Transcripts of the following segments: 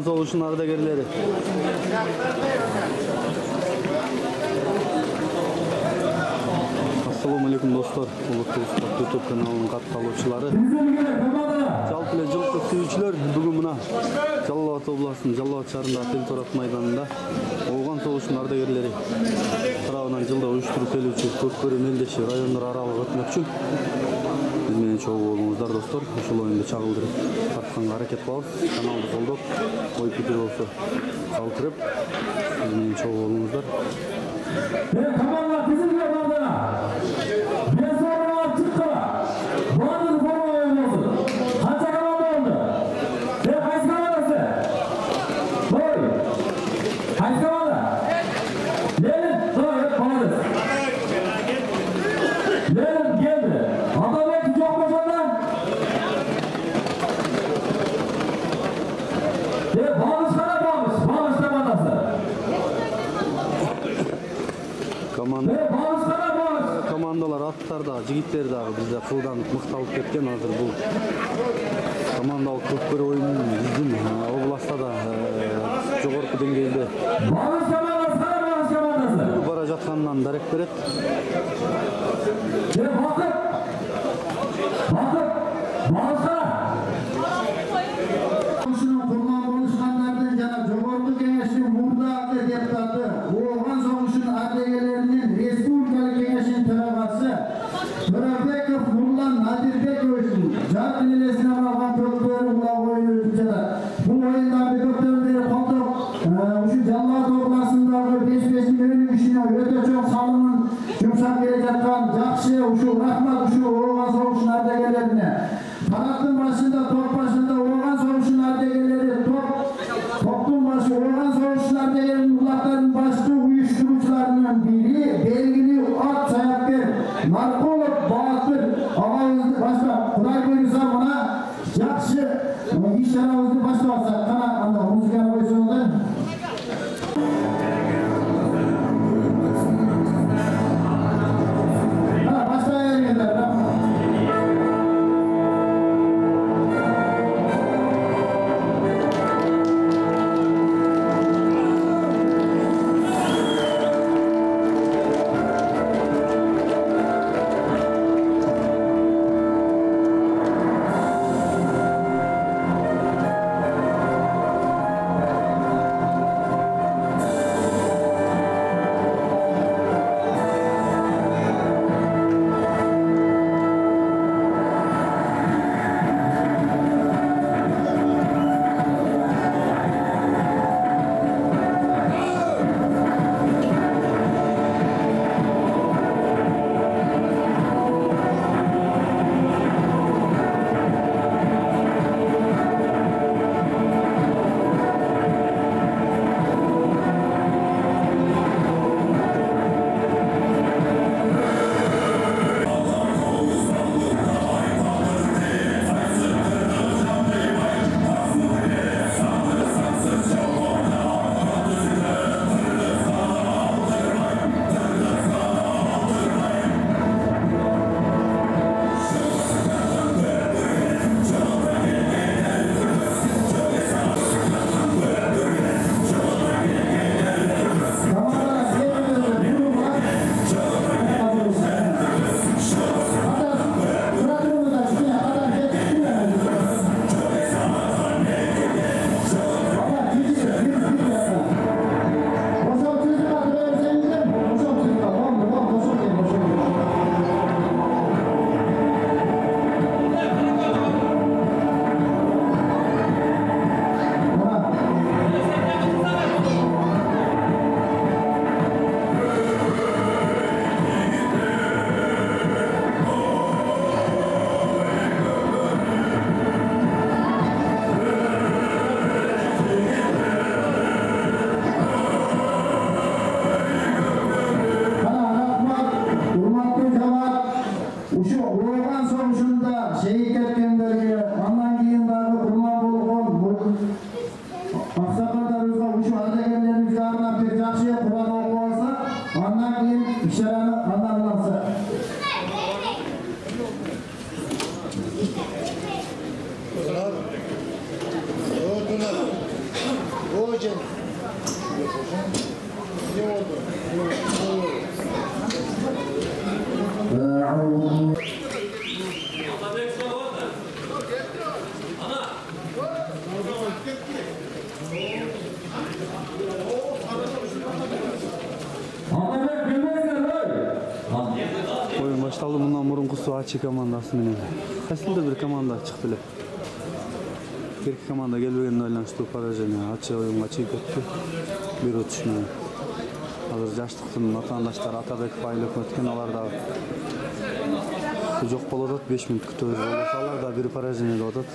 Oğlan Soğuş'un ardagirleri. Assalamu alaikum dostlar. Ulutlu Sport YouTube kanalının katılımcıları. Жалпы эле жылкы сүйүүчүлөр бүгүн мына Жалал Абад областынын Жалал Абад шаарындагы Тел Торап майданында Ооган согушунун ардагерлери тарабынан жылда уюштуруп келүүчү Көкбөрү мелдеши райондор аралык өтмөкчү. Биз менен чогуу болуңуздар достор. Ушул оюнду чагылдырып тартканга аракет кылабыз. Каналды колдоп, ой пикир болсо калтырып, биз менен чогуу болуңуздар. Команда тизилге барды. Мен сорунга чыкты. Бардык форма болсун. Канча команда болду? Кайсы командасы? Ой. Кайсы команда? Ленин, молодец. Ленин келди. Атабек жок болсонда. Багыш командасы. Командалар аттар да, жигиттер дагы бизде кылданып мыкталып кеткен. Азыр бул командалык Көкбөрү оюнун биздин областта да жогорку деңгээлде бара жатканынан дарек берет. Ушунун курман болушкандардын жана жогорку кеңештин мурдагы депутаты, Ооган согушунун ардагерлеринин республикалык кеңешинин төрагасы Төрөбеков Нурлан Надирбековичтин жатын элесине барган Көкбөрү улаг оюну өтүп жатат. Бул оюндарды көптөн бери колдоп, ушу Жалал Абад областындагы 5 миллион кишине өтө чоң салымын жумшап келе жаткан жакшы ушу рахмат ушу Ооган согушунун ардагерлерине. Парадтын башында, топ башында Ооган согушунун ардагерлери, топтун башы Ооган согушунун ардагерлеринин улактарын башкы уюштуруучуларынын бири белгилүү ат саяпкер Нарколов Баатыр агабызды баштап, Кудай буйруса мына жакшы иш-чарабызды баштап атсак, кана анда музыканы койсоңуздар. Gece. Ne oldu? Oyun başladı, bundan murunkusu Açı komandası menен. Aslında bir komanda çıktı. Bir komanda gelmegende oylanyштуу поражение. Açı oyunga чыгып кетти. Bir ötüş менен. Hazır жаштыктын атаандаштары Атабеков, Айлыков өткөн, алар да жок болуп атат. 5 мүнөт күтөбүз болсо алар да bir поражение деп атат.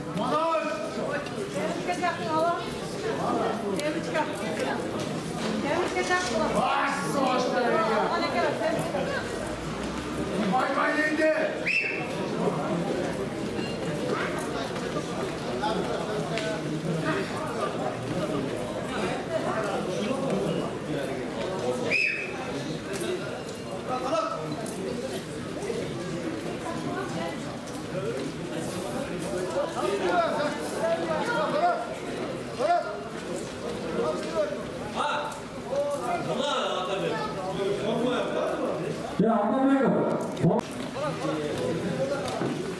Ya Atabekov.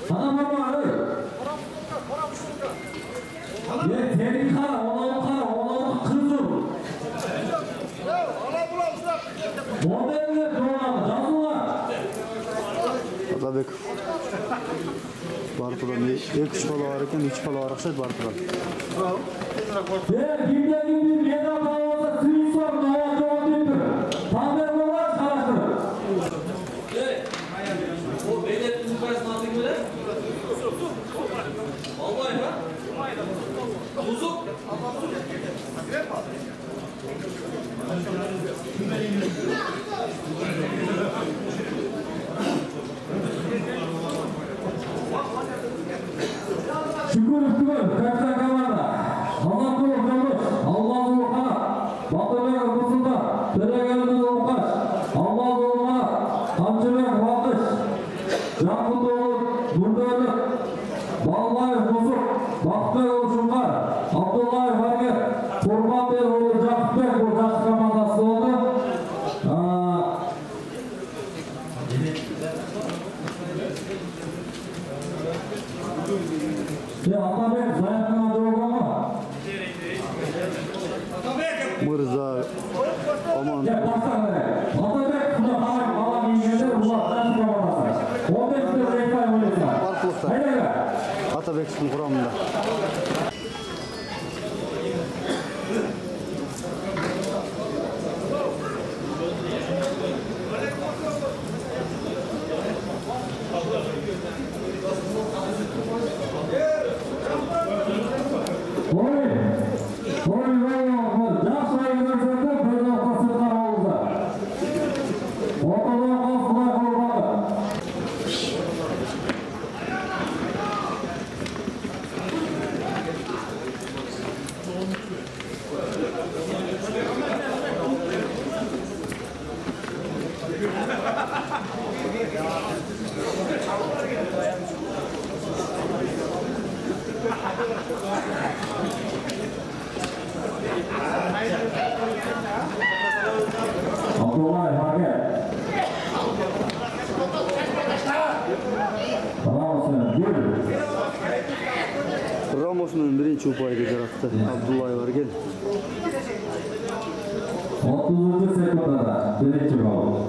Sana baba arıyor. Ya seni kara, oğlanı kızım. Modelini doğradı, yazılar. Atabekov. Bartudan 2-3 bala var ekan, 3 bala var okşayt Bartudan. Ya kimden bir yeda bağlısa suyun sorun, hava çoğun deyip dur. Tamer olarak karıştırır. O beyletin yukarısına attık mı lan? Vallahi ha? Buzuk. Şükür, kaçta kamanda. Allah kulu kılmış, Allah ruhana. Batırlar kısımda, Beregel'in olkaç. Allah ruhana, Hamçıbek Vakış. Yakut oğul, Nurdörlük. Bağlayıp Bozuk, Bakbek Olşunlar. Abdullah Farget, Kurban Bey oğul Cakbek, bu Cak kamandası oldu. Ya Atabek, zayıflığına doğru ama. Mırza, aman. Ya baksana be. Atabek, bu da hamak falan yiyecekler, bu da Cak kamandası. 15 lira reklam oynuyorlar. Farklılıklar. Haydi be. Atabekov'un kuramında. Abdullah Farget. Ramos'un birinchi upoyga jarohatda Abdullayev var gel. 30 sekundada birinchi gol.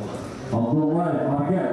Abdullah Farget.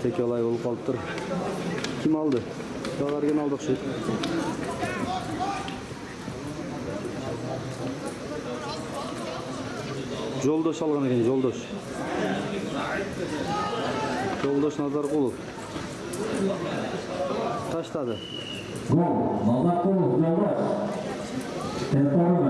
теке алай болуп калыптыр. Ким алды? Жагарген алды окшойт. Жолдош алган экен, Жолдош. Жолдош Назаркулов. Таштады. Гол. Назаркулов Жолдош. Темпору.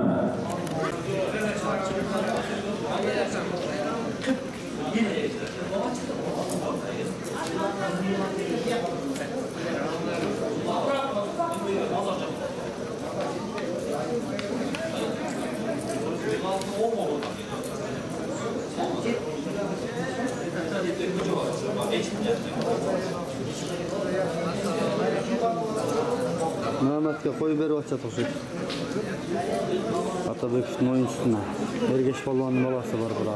Mehmet'e koy berip atacak okşayt. Atabek'in oyuncusuna. Ergeç Balvan'ın balası var burada.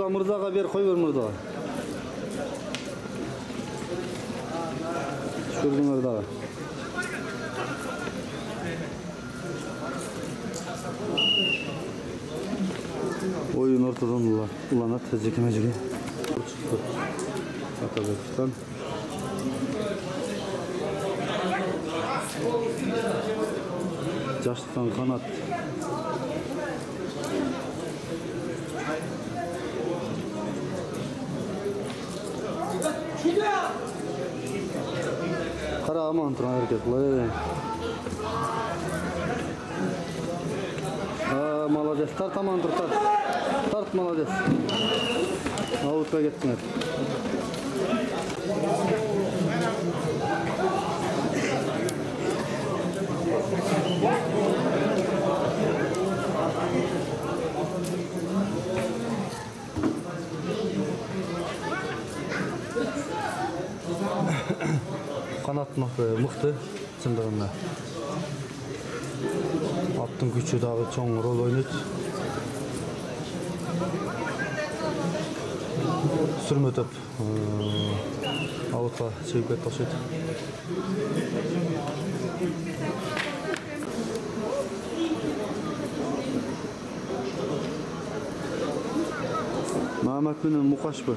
Mırzaga ber, koy ver Mırzaga. Şuradan Mırzaga. Oyun ortadan ulanat, meceki. Çıktı. Atabekistan. Jaşlıktan kanat. Kara aman turan hareket kılıyor. Молодец, tart aman tur tart. Tart молодец. Avut'a gittiler. Kanat mıқты çındırında. Attın gücü dağı çoğun rol oynayıp. Sürme ötüp. Avut'a çevip et taşıydı. Mehmet Mün'ün Mukaş bu.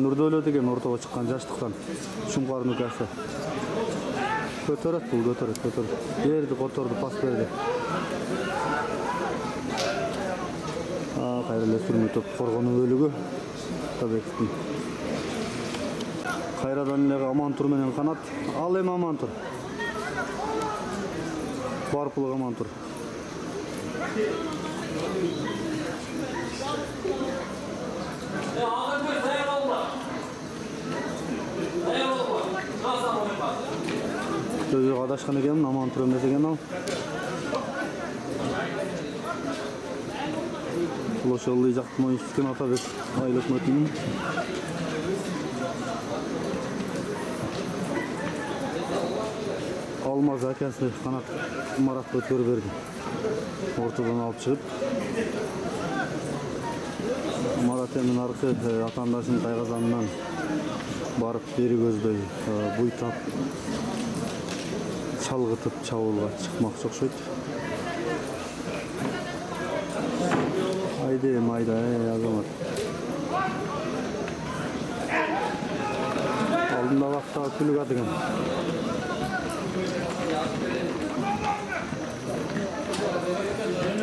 Nurdo'yla degen ortaga çıkan jaşlıktan Şumqar'ın ükası. Kötöröt bu, kötöröt. Berdi, kotordu, pas berdi. Kayrıla sürmü top, korgonun bölügü. Atabek'tin. Kayradan ileri Amantur menen kanat. Al hem Amantur. Barpılık Amantur. Çocuğu adaşkan ekenim, Amantur emnes eken al. Uloş yollayacaqtım oyuncusun Atabek aylık mötünün. Almaz akası kanat Marat ötür verdi. Ortadan alıp çıkıp. Marat emin arka atandaşın kaygazanından barıp beri gözдөй buйтap çalgıtıp çavulga çıkmak okşoyt. Ayda azamat. Aldında vaqtda külük atıgan.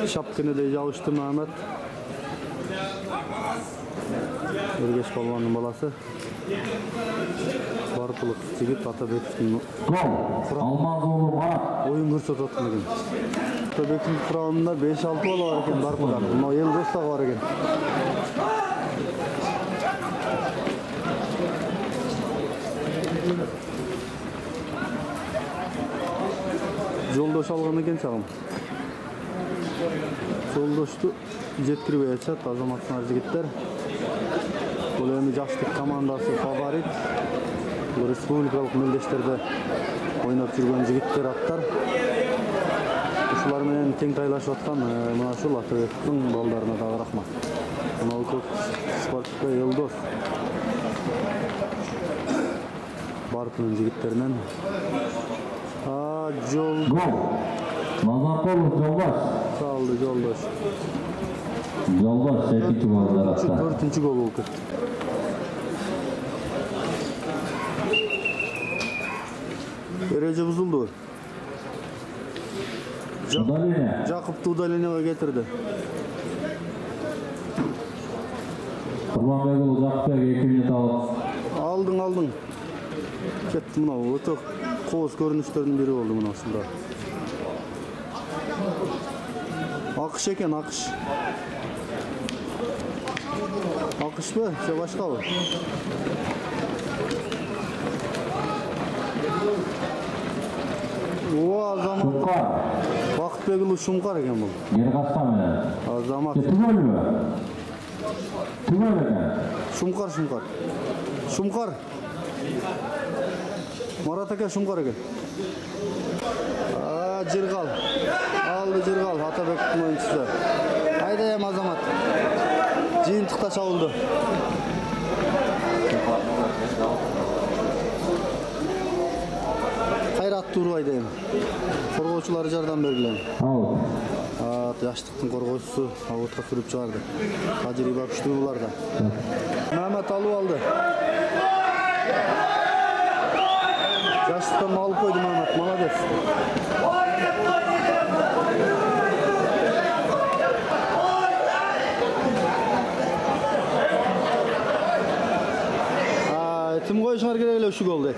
Şapkını da yavuştu Mehmet. Ergeç Balvan'ın balası. Barpılık jigit Atabek'tin. Gol. Almazoğlu Marat. Oyun görsöt atmagan. Atabek'tin kuramında 5-6 bala var eken Barpı'dan. Buna el dostak var eken. Жолдош алган экен чагым. Жолдошты жеткирбей атышат Азаматтар жигиттер. Бул эми жаштык командасы фаворит. Бул республикалык мелдештерде ойноп жүргөн жигиттер аттар. Ушулар менен тең тайлашып аткан мына ушул Атабектин балдарына дагы рахмат. Мына көк спортко Елдос Баркынын жигиттеринен жол Гол. Назарполов Жолдош. салды Жолдош. Жолдош экинчи голду атты. 4-нчү гол болуп кетти. Эреже бузулду. Удаление. Жакыпты удалениеге кетирди. Курманбекұлы Жақыпбек 2 минут алып. Алдың. Кетти мына өтө кооз көрүнүштөрдүн бири болду мына ушунда. Акыш экен, акыш. Акышпы, же башкабы? Азамат. Шумкар. Бакытбекұлы Шумкар экен бул. Геркашка менен. Азамат. Түгөлбү? Түгөл экен. Шумкар. Марат ака Шумкар экен. Жыргал. Алды Жыргал, Атабектин оюнчусу. Айда эми Азамат. Жыйынтыкта чабылды. Кайрат турбайды эми. Коргоочулары жардам бергиле. Аут. Жаштыктын коргоочусу аутка сүрүп чыгарды. Тажрыйба күчтүү буларда. Мамат алып алды. Жаштыктан алып койду Мамат, молодец. Тим коюшуңар керек эле ушу голду.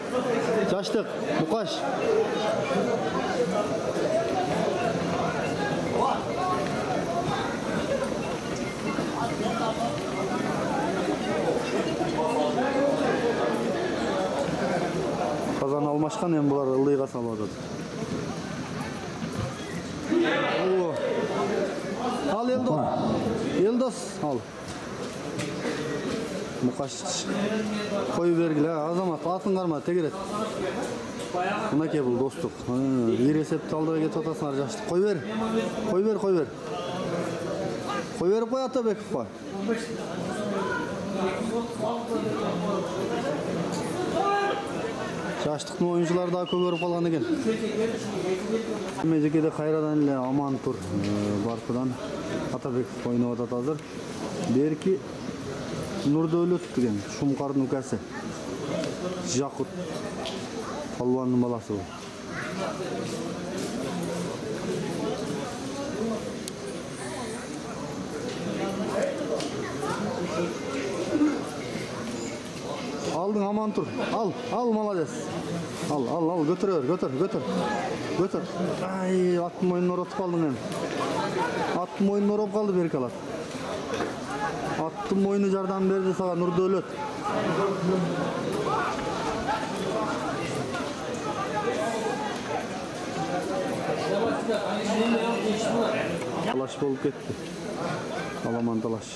Жаштык, Мукаш. Казан алмашкан, эми булар ылдыйга салып атат. Ал Елдос, ал. Мукаш коюп бергиле, Азамат атын карма, тегерет. Мынакей бул достук. Бир эсепти алдыга кетип атасыңар жаштык. Кой бер. Кой берип кой Атабеков. Жаштыктын оюнчулары да көгөрүп калган экен. Мезекеде кайрадан эле аман тур Баркыдан Атабеков ойноп атат азыр. Берки Нурдөөлөт деген Шумкардын укасы. Жакут Палуандын баласы бул. Алдың аман тур. Ал, молодец. Ал, көтөр. Ай, аттын мойнуна оротуп калдың эми. Аттын мойнуна ороп калды Берки алат. Аттын мойну жардам берди сага Нурдөөлөт. Талаш болуп кетти. Аламан талаш.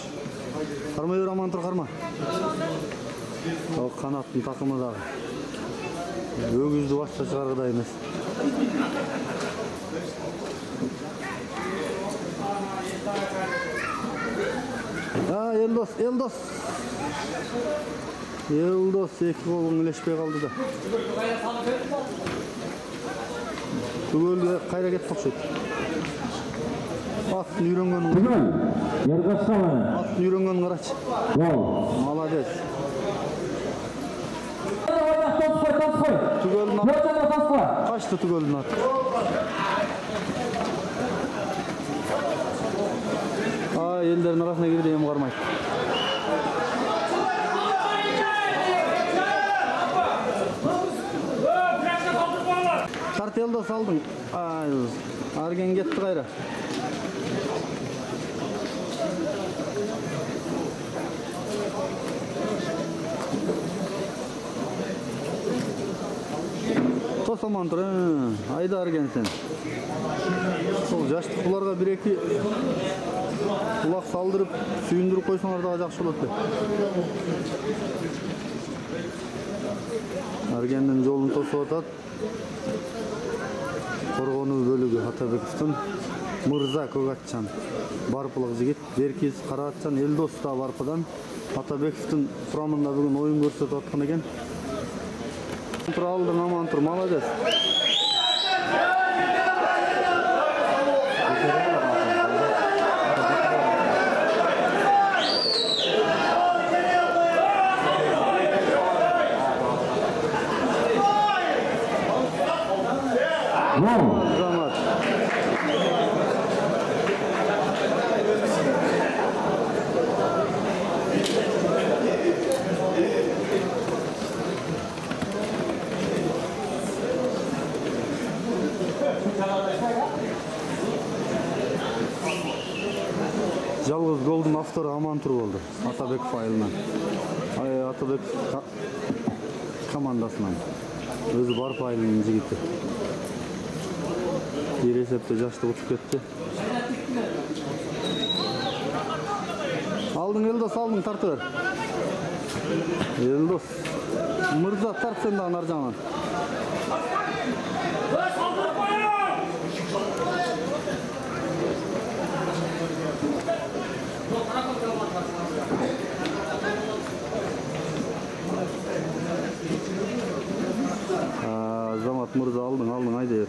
Кармай бер аман тур, карма. Канаттын такымы дагы. Өгүздү башка чыгаргыдай эмес. Елдос эки колун илешпей калды да. Түгөлгө кайра кетти окшойт. Аттын үйрөнгөнүн. Түгөл. Геркашка менен. Аттын үйрөнгөнүн карачы. Гол. Молодец. Тоской. Түгөлдүн аты. Качты түгөлдүн аты. Элдердин арасына кирди, эми кармайт. Тарт Елдос алдың. Арген кетти кайра. Орто Самантур, айда арген сен. Сол жаштық бұларға бір-екі құлақ салдырып, сүйіндіріп қойсаңар да жақсы болады. Аргенден жолын тосып атат. Қорғону бөлігі Атабековтың Мырза Көкатчан барпылық жігіт, Беркиз Қаратчан Елдос та барпыдан Атабековтың құрамында бүгін ойын көрсетіп атқан екен. Тұралдың аман тұр, молодец. Жалғыз голдың авторы Амантур болды. Атабеков айылынан. Атабеков командасынан. Өзі барып айылының жігіті. Ер есепте жашты ұтып кетті. Алдың Елдос, алдың тарты бер. Елдос. Мырза тарт сен дағын ар жағынан. Замат Мырза алдың айда ер.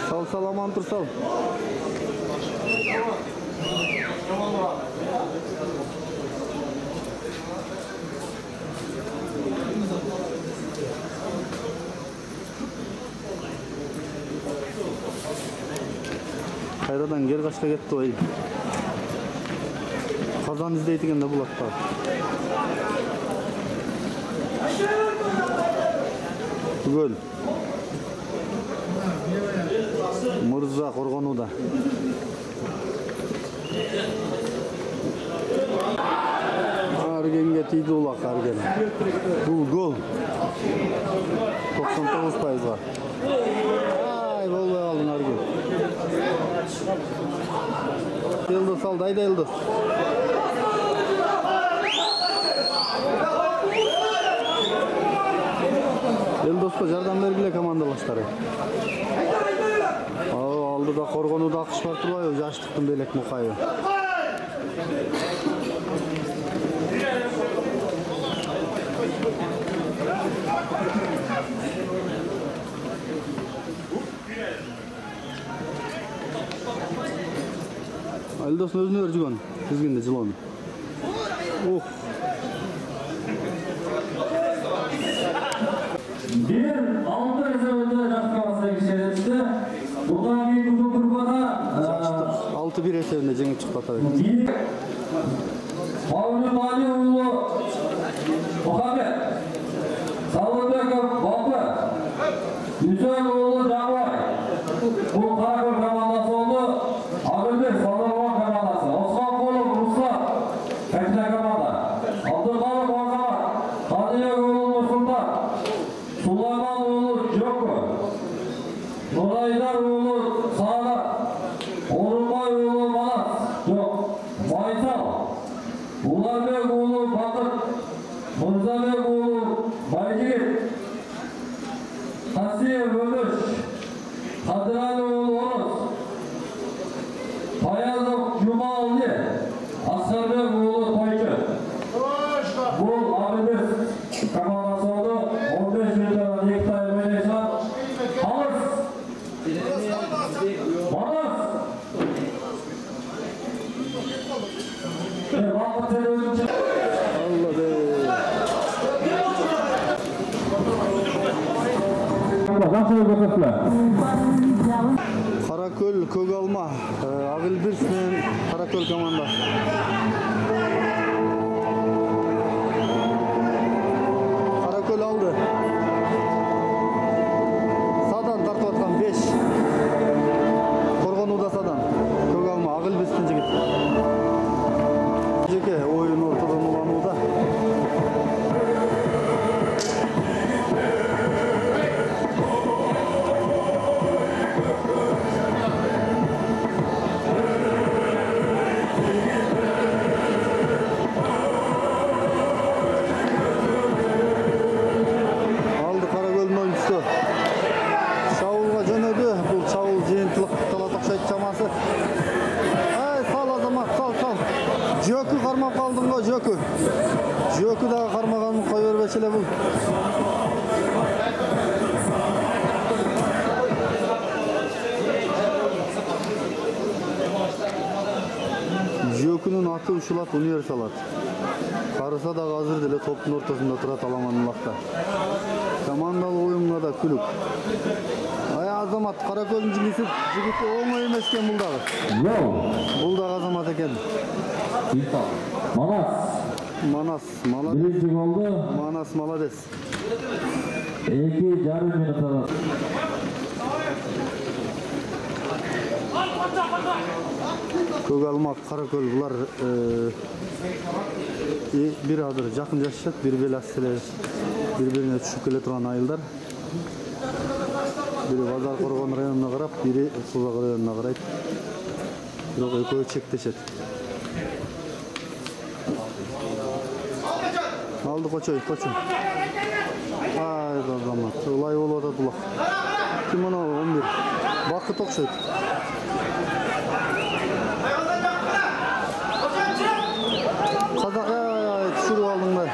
Сал, Амантур сал. Қайрадан кер қашқа кетті ой. Қазан іздейтіген де бұл атқа. Гөл. Мырза қорғануда. Аргенге тиді олақ арген. Бұл гол. 99%-ға. Ай, болбай алдың арген. Елдос алды, айда Елдос. Елдосқа жардам бергіле командаластары. Алдыда қорғануда ақыш бар тұрбай, жаштықтың белек мұқайы. Елдосын өзіне өр жүгін, тізгенде жылуын. Bir altı ezelde Rastkavas'a geçerildi. Bundan bir kutu kurbana 6-1 esevinde jеңип чыкты Атабек. Mavlud Aliyoğlu Muhammed, Salvador Balkı, Yüceloğlu Canvay. Bu Karakol komandası oldu. Agılbek Salvador komandası. Osmankolov Ruslan, Bekle komanda. Abdülkalık Orzamak, Hadiyeoğlu Nursultan, Sulaymanlıoğlu Joko, Nuraydaroğlu Sağlar, Orunbayoğlu Manas, Jok, Maysal, Ularbekoğlu Bakır, Mırzabekoğlu Baycigit, Hasiyev Ömüş, Kadiralioğlu Oruz, Payazov Cumaoğlu, Askarbekoğlu Toyçu. Bu abimiz komandası oldu. 15 milyon hektar oynayışlar. Halıs. Manas. Vakıt terörünce. Allah be. Karakol, Көгалма, Агылбирс менен Каракөл командасы. Karakol aldı. Sadan tartып аткан 5. Коргонуда Sadan. Көгалма, Агылбирстин жигит. Жеке ойын ортадан уланууда. Karап kaldın go Jökü. Jökü daha karmaganın koy verbeçile bul. Jökünün atı uşulat universalat. Karısa da hazır dile topun ortasında turat alamanın lakta. Komandalı oyunla da külük. Ay Azamat Karaköl'ün jigiti oğun emesken buldağı. Yo. Buldağı Azamat eken. Manas. Manas. Birinci oldu. Manas malades. 2,5 minut arası. Көгалмак Каракөл булар bir adır жақын жашашат, bir беласылы bir-birine түшүп келе турган айылдар. Бири Базар Коргон районуна карап, бири Сузак районуна карайт. Бирок экөө чектешет. Алды кочой. Ай, Азамат, улай болуп атат улак. Ким ана 11? Бакыт окшойт. Казакка түшүрүп алдыңбы?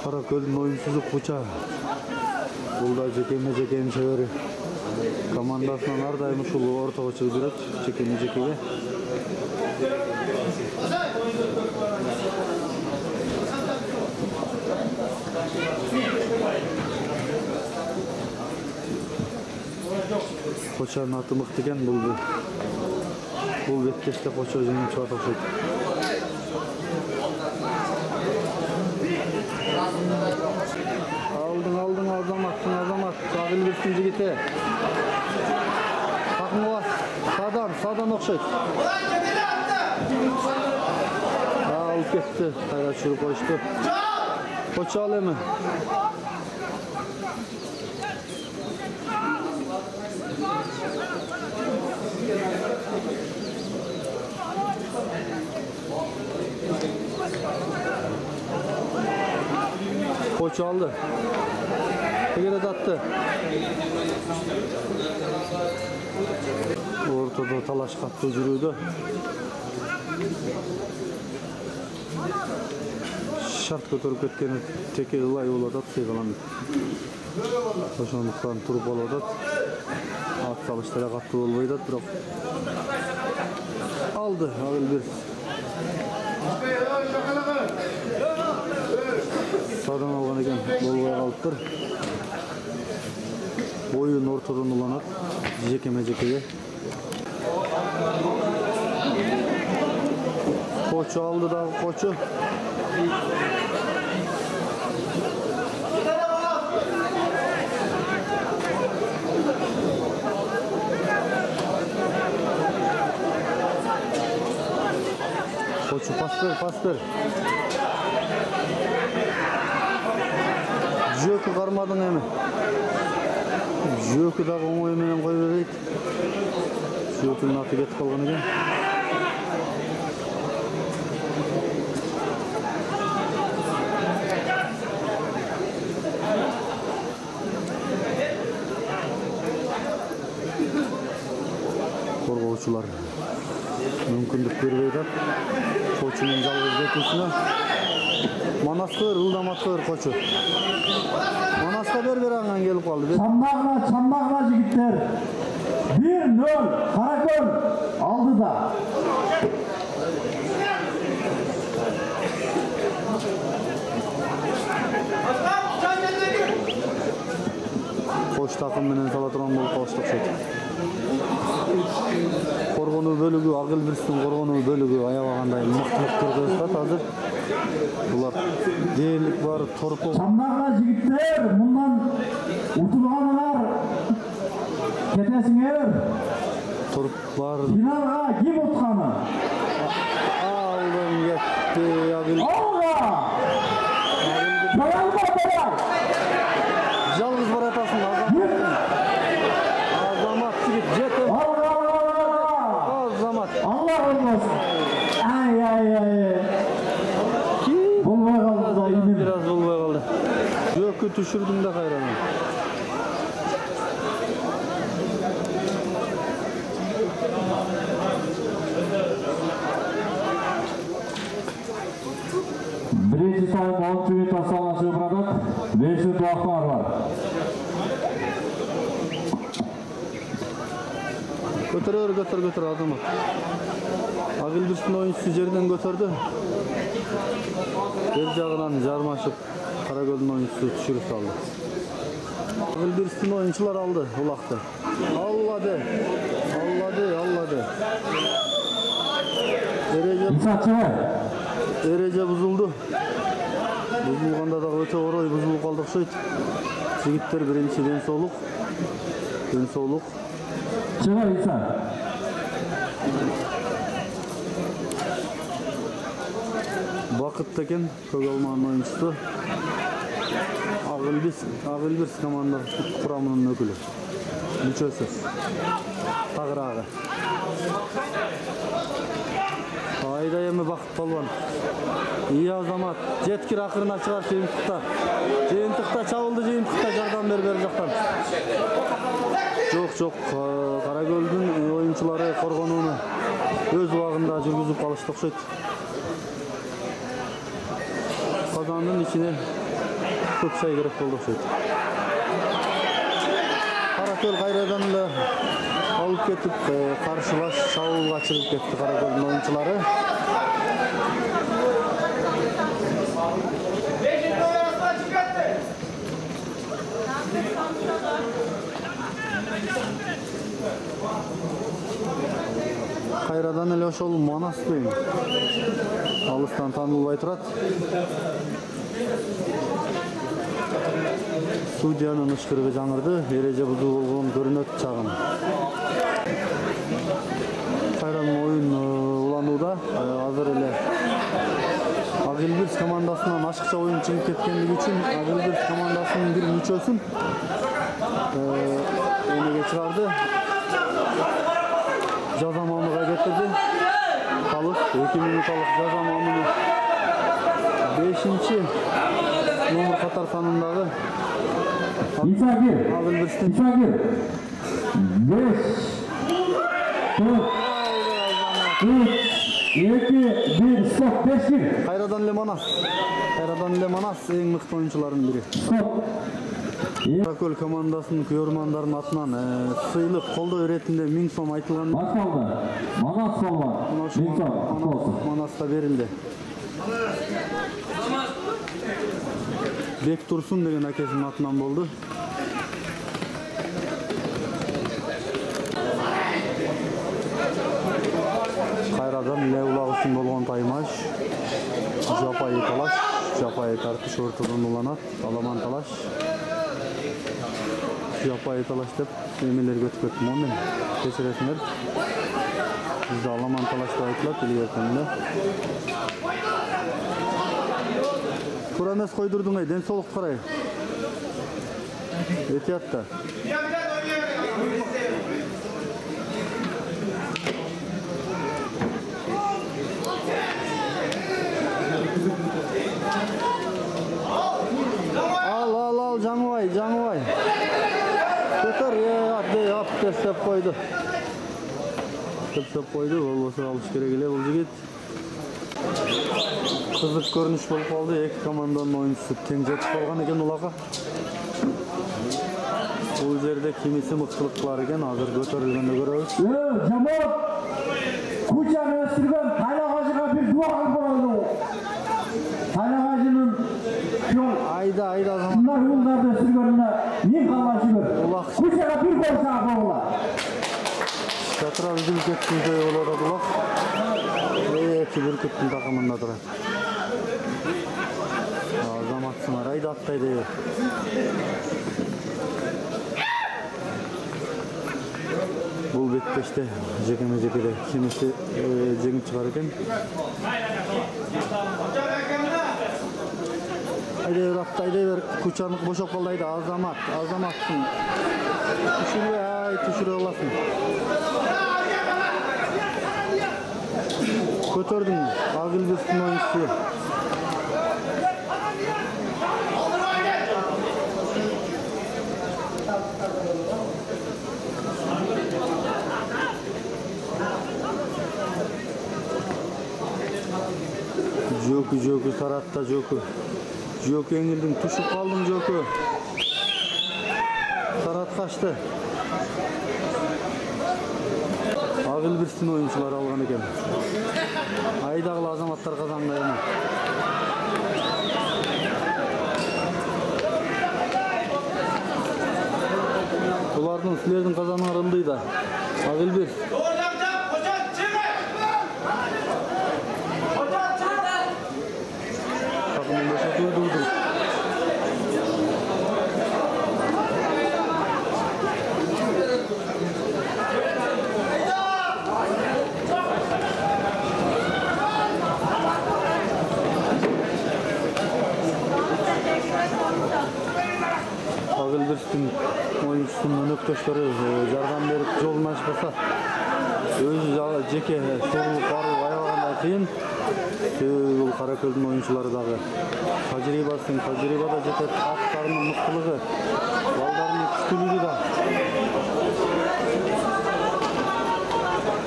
Karaköl'ün oyuncusu Kuça. Burada Cekemi çeviri. Komandasından ardaymış ulu ortağı çıldırıp Cekemi. Koçanın atı mıktıken buldu. Bu betkeste Koça özünün çoğat okşaydı. Aldın Azamat. Sağıl birsin jigite. Takım bas. Sağdan okşaydı. Alıp ketti. Kayra çürüp koştu. Koça al emi. Koç aldı. Tegere attı. Ortada talaş kattı yürüdü. Şart götürüp ketkeni teke ılay oladat sıygalandı. Oşonduktan turup oladat. At salışlara kattı olbaydat biroq. Aldı. Ağıl bir. Sağdan algan eken bolbay kalıptır. Oyun ortadan ulanat. Jekeme. Koçu aldı da Koçu. Koçu pas ver. Jökü karmadın emi. Jökü da oңой менен кой бербейт. Jökünün atı ketip kalgan eken. Korgoочулар мүмкүндүк бербейт ат. Koçunun жалгыз кетүүсүнө. Manaska ver, ıldamatka ver Koçu. Manaska ver angan gelip kaldı. Çambağla jigitler. 1-0 Karaköl aldı da. Koç takım menen sala turan bolup kalıştık şey. Korgonu bölügü, Agıl Birsin korgonu bölügü ayabagандай mıktılık kırgızat hazır. Bular diyerlik var, torpu. Çambağla jigitler bundan utulganlar Ketesiңер. Туруп бар. Финалга ким утканы? Алдын кетти. Алга! Баялма баял! Жалгыз баратасың Азамат жигит жетип. Алга! Азамат. Allah olmasın. Ay. Болбой калды да иним. Biraz болбой калды. Жөккө түшүрдүң да кайрадан. Birinci sayım 10 minut aslanlaşı bırakıp 5 minut vaxtlar var. Götür Азамат. Агилбирстин оюнчусу жерден көтөрдү. Бер жагынан жармашып, Карагөлдүн оюнчусу түшүрүп салды. Агилбирстин оюнчулар алды улакты. Аллады. Эреже бузулду. Бузулганда да өтө орой бузулуп калды окшойт. Жигиттер биринчи ден соолук. Çıkar insan. Бакыт экен көк алманын оюнчусу. Агилбирс командасы курамынын өкүлү. Мүчөсү. Тагыраагы. Айда эми Бакыт полбон. Азамат жеткир акырына чыгар жыйынтыкта чабылды жардам бер жактан. Жок, Карагөлдүн оюнчулары коргонууну өз убагында жүргүзүп калышты окшойт. Казандын ичине көп чай керек болду окшойт. Каракөл кайрадан эле алып кетип, каршылаш чабуулга чыгып кетти Карагөлдүн оюнчулары. Кайрадан эле ошол Манас дейм. Алыстан таанылбай турат. Судьянын ышкырыгы жаңырды, эреже бузуу болгон көрүнөт чагым. Кайрадан оюн уланууда, азыр эле Агилбирс командасынан ашыкча оюн чыгып кеткендиги үчүн Агилбирс командасынын бир мүчөсүн эмеге чыгарды. Жаза мамыга кетирди. Калып 2 минутталык жаза мамыны 5-чи номер катар санындагы İsagir. Агилбирстин 5 4 3 2 1 стоп 5 gir. Кайрадан эле Манас эң мыкты оюнчулардын бири. Стоп. Каракөл командасынын күйөрмандарынын атынан сыйлык колдоо иретинде 1000 сом айтылган. Başkaldı. Manas olma. Манаска берилди. Бек Турсун деген акесинин атынан болду. Кайрадан эле улак үчүн болгон таймаш. Жапайы тартыш ортодон уланат. Аламан талаш. Жапайы талаш деп эмелерге өтүп кеттим. Онун кечиресиңер. Бизде аламан талаш деп айтылат илгертенде. Туура эмес койдурдуң ай, ден соолук карай. Этиятта. Al Жаңыбай. Көтөр, ап тестеп койду. Болбосо алыш керек эле бул жигит. Кызык көрүнүш болуп калды. Эки команданын оюнчусу тең жетип калган экен улакка. Бул жерде кимиси мыктылык кылар экен, азыр көтөрүлгөндө көрөбүз. Жамал Кучаны өстүргөн Тайлагажыга бир дуа кылып. Тайлагажынын Айда Bunlar yollarda sürgününe min kallaşıyor. Kuşağa bir borsa boğula. Şatıra üzülüp kettiğinde yolda bulak. Bir küttün takımında durar. Azamат сыңар, айда attaydı. Бұл бетпеште жекеме-жекеде кимisi жеңіп шығар екен. Айдай бер, Кучанлық бошоп қалдайды. Азаматтың түшіре аласың. Көтердің Агылберстің ойыншысы. Жөкі, Саратта Жөкі. Жөкі еңілдің, түшіп қалдың Жөкі. Сарат қашты. Агылберстің ойыншылары алған екен. Айдағылы азаматтар қазанға ені. Бұлардың сілердің қазанын арындыйды. Агылберст. Агылберстің ойыншысының өнөктөштөрү жардам берип жолун ачпаса, өзү жеке соғылып барып аябагандай кыйын. Бул Каракөлдүн oyunчулары дагы тажрыйбада жетет, аттарынын мыктылыгы, балдарынын күчтүүлүгү да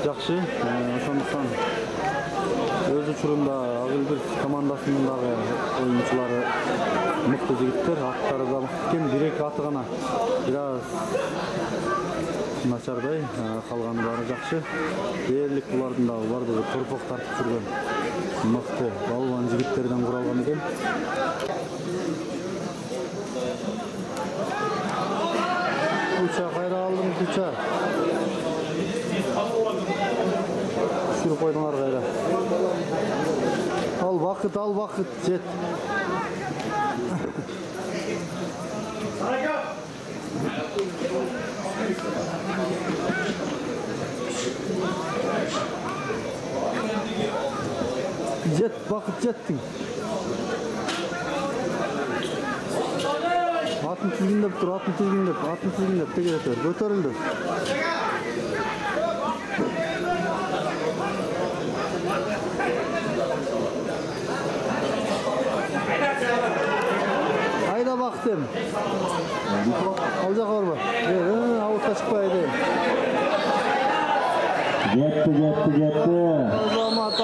жакшы. Ошондуктан өз учурунда Агылберст командасынын дагы oyunчулары мыкты жигиттер, аттары да мыкты экен. Бир-эки аты гана бир аз начардай, калганы баары жакшы. Дээрлик булардын дагы бардыгы торпок тартып жүргөн мыкты балуан жигиттерден куралган экен. Куча кайра алдың, Куча. Сүрүп койдуңар кайра. Ал вакыт, жет. Вакыт жеттің. Атын тізгіндеп тұр, атын тізгіндеп, тегеретер, көтерілді. Айда бақтым. Ал жаққа барба. Ауытқа шықпай айдайым. Жетті.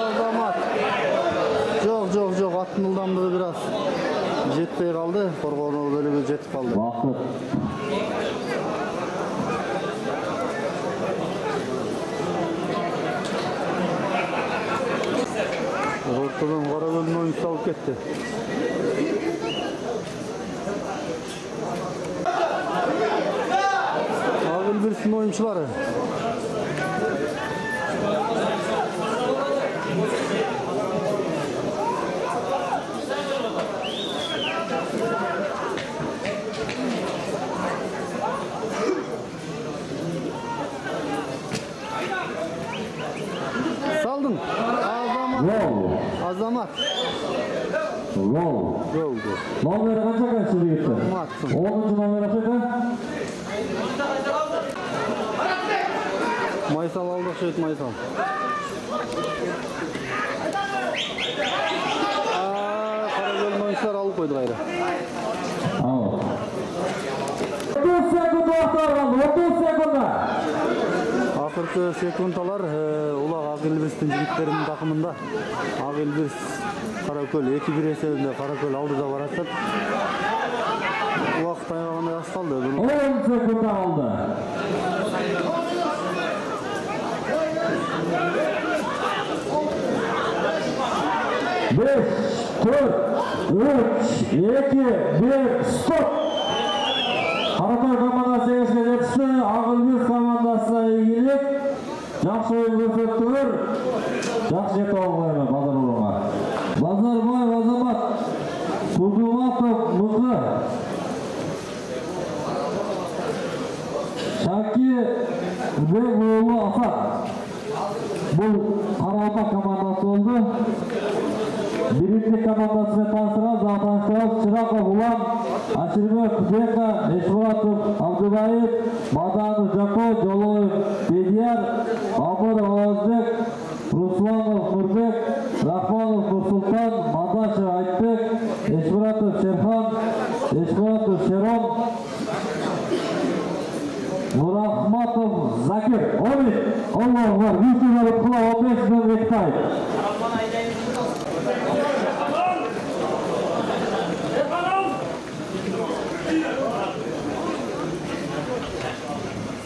Азамат. Жоқ, аттың ылдамдығы біраз жетпей қалды. Қорғауына бөлігі жетіп қалды. Вақыт. Ортадан Қаракөлдің ойыншысы алып кетті. Агылберстің ойыншылары. Saldın. Azamat. Gol. Номер қанша қайсы кетті? 10-шы номер қайда? Майсал алды шет Майсал. Қаракөлдің ойыншылары алып қойды қайда. Ал. 30 секунд уақыт 30 секунд. Ақырғы секундалар Улақ Агылберстің жігіттерінің тақымында. Агылберст Қаракөл 2-1 есебінде Қаракөл алдыда баратып. Уақыт аяғандай асталды. 10 секунд алды. Beş, 4, 3, 2, 1, stop. Қаракөл командасы ешке жетісті. Агылберст командасына игілік. Жақсы ойын көрсеттіңдер. Жақсы жетіп алғайма Базар Орынға. Базарбай Азамат, Судулатов Мызы, Шаки Бек oldu. Birinci komandasını tanıştırıyoruz. Tanıştırıyoruz. Çırakov Ulan, Aşırbek Beka, Eşmuratov Abdübayip, Madanov Jako, Joloyev Bediyar, Amur Oğuzbek, Ruslanov Nurbek, Rahmanov Nursultan, Madaşev Aytbek, Eşmuratov Şerhan, Eşmuratov Şeron, Nurahmatov Zakir. 11. Allah var. 100 liralık kula 15 bin Vektay.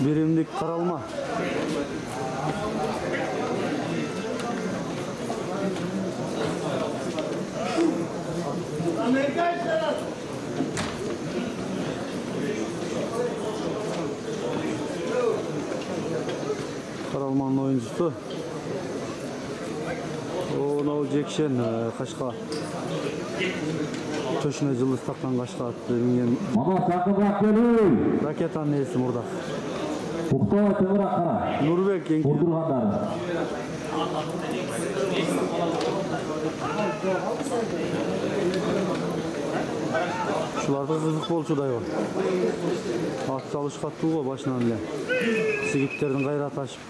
Birimlik karalma. Karalmanın oyuncusu. O Jekşen Kaşka. Köşüne cılız taktan Kaşka attı. Mama sakın bırak gelin. Raketan neyesi burada? Muhtawa Temur Akara. Nurbek yengi. Vurdurganlar. Şularda kızık bolçuday var. At çalış kattığı başından bile. Sigitlerden gayrat açıp.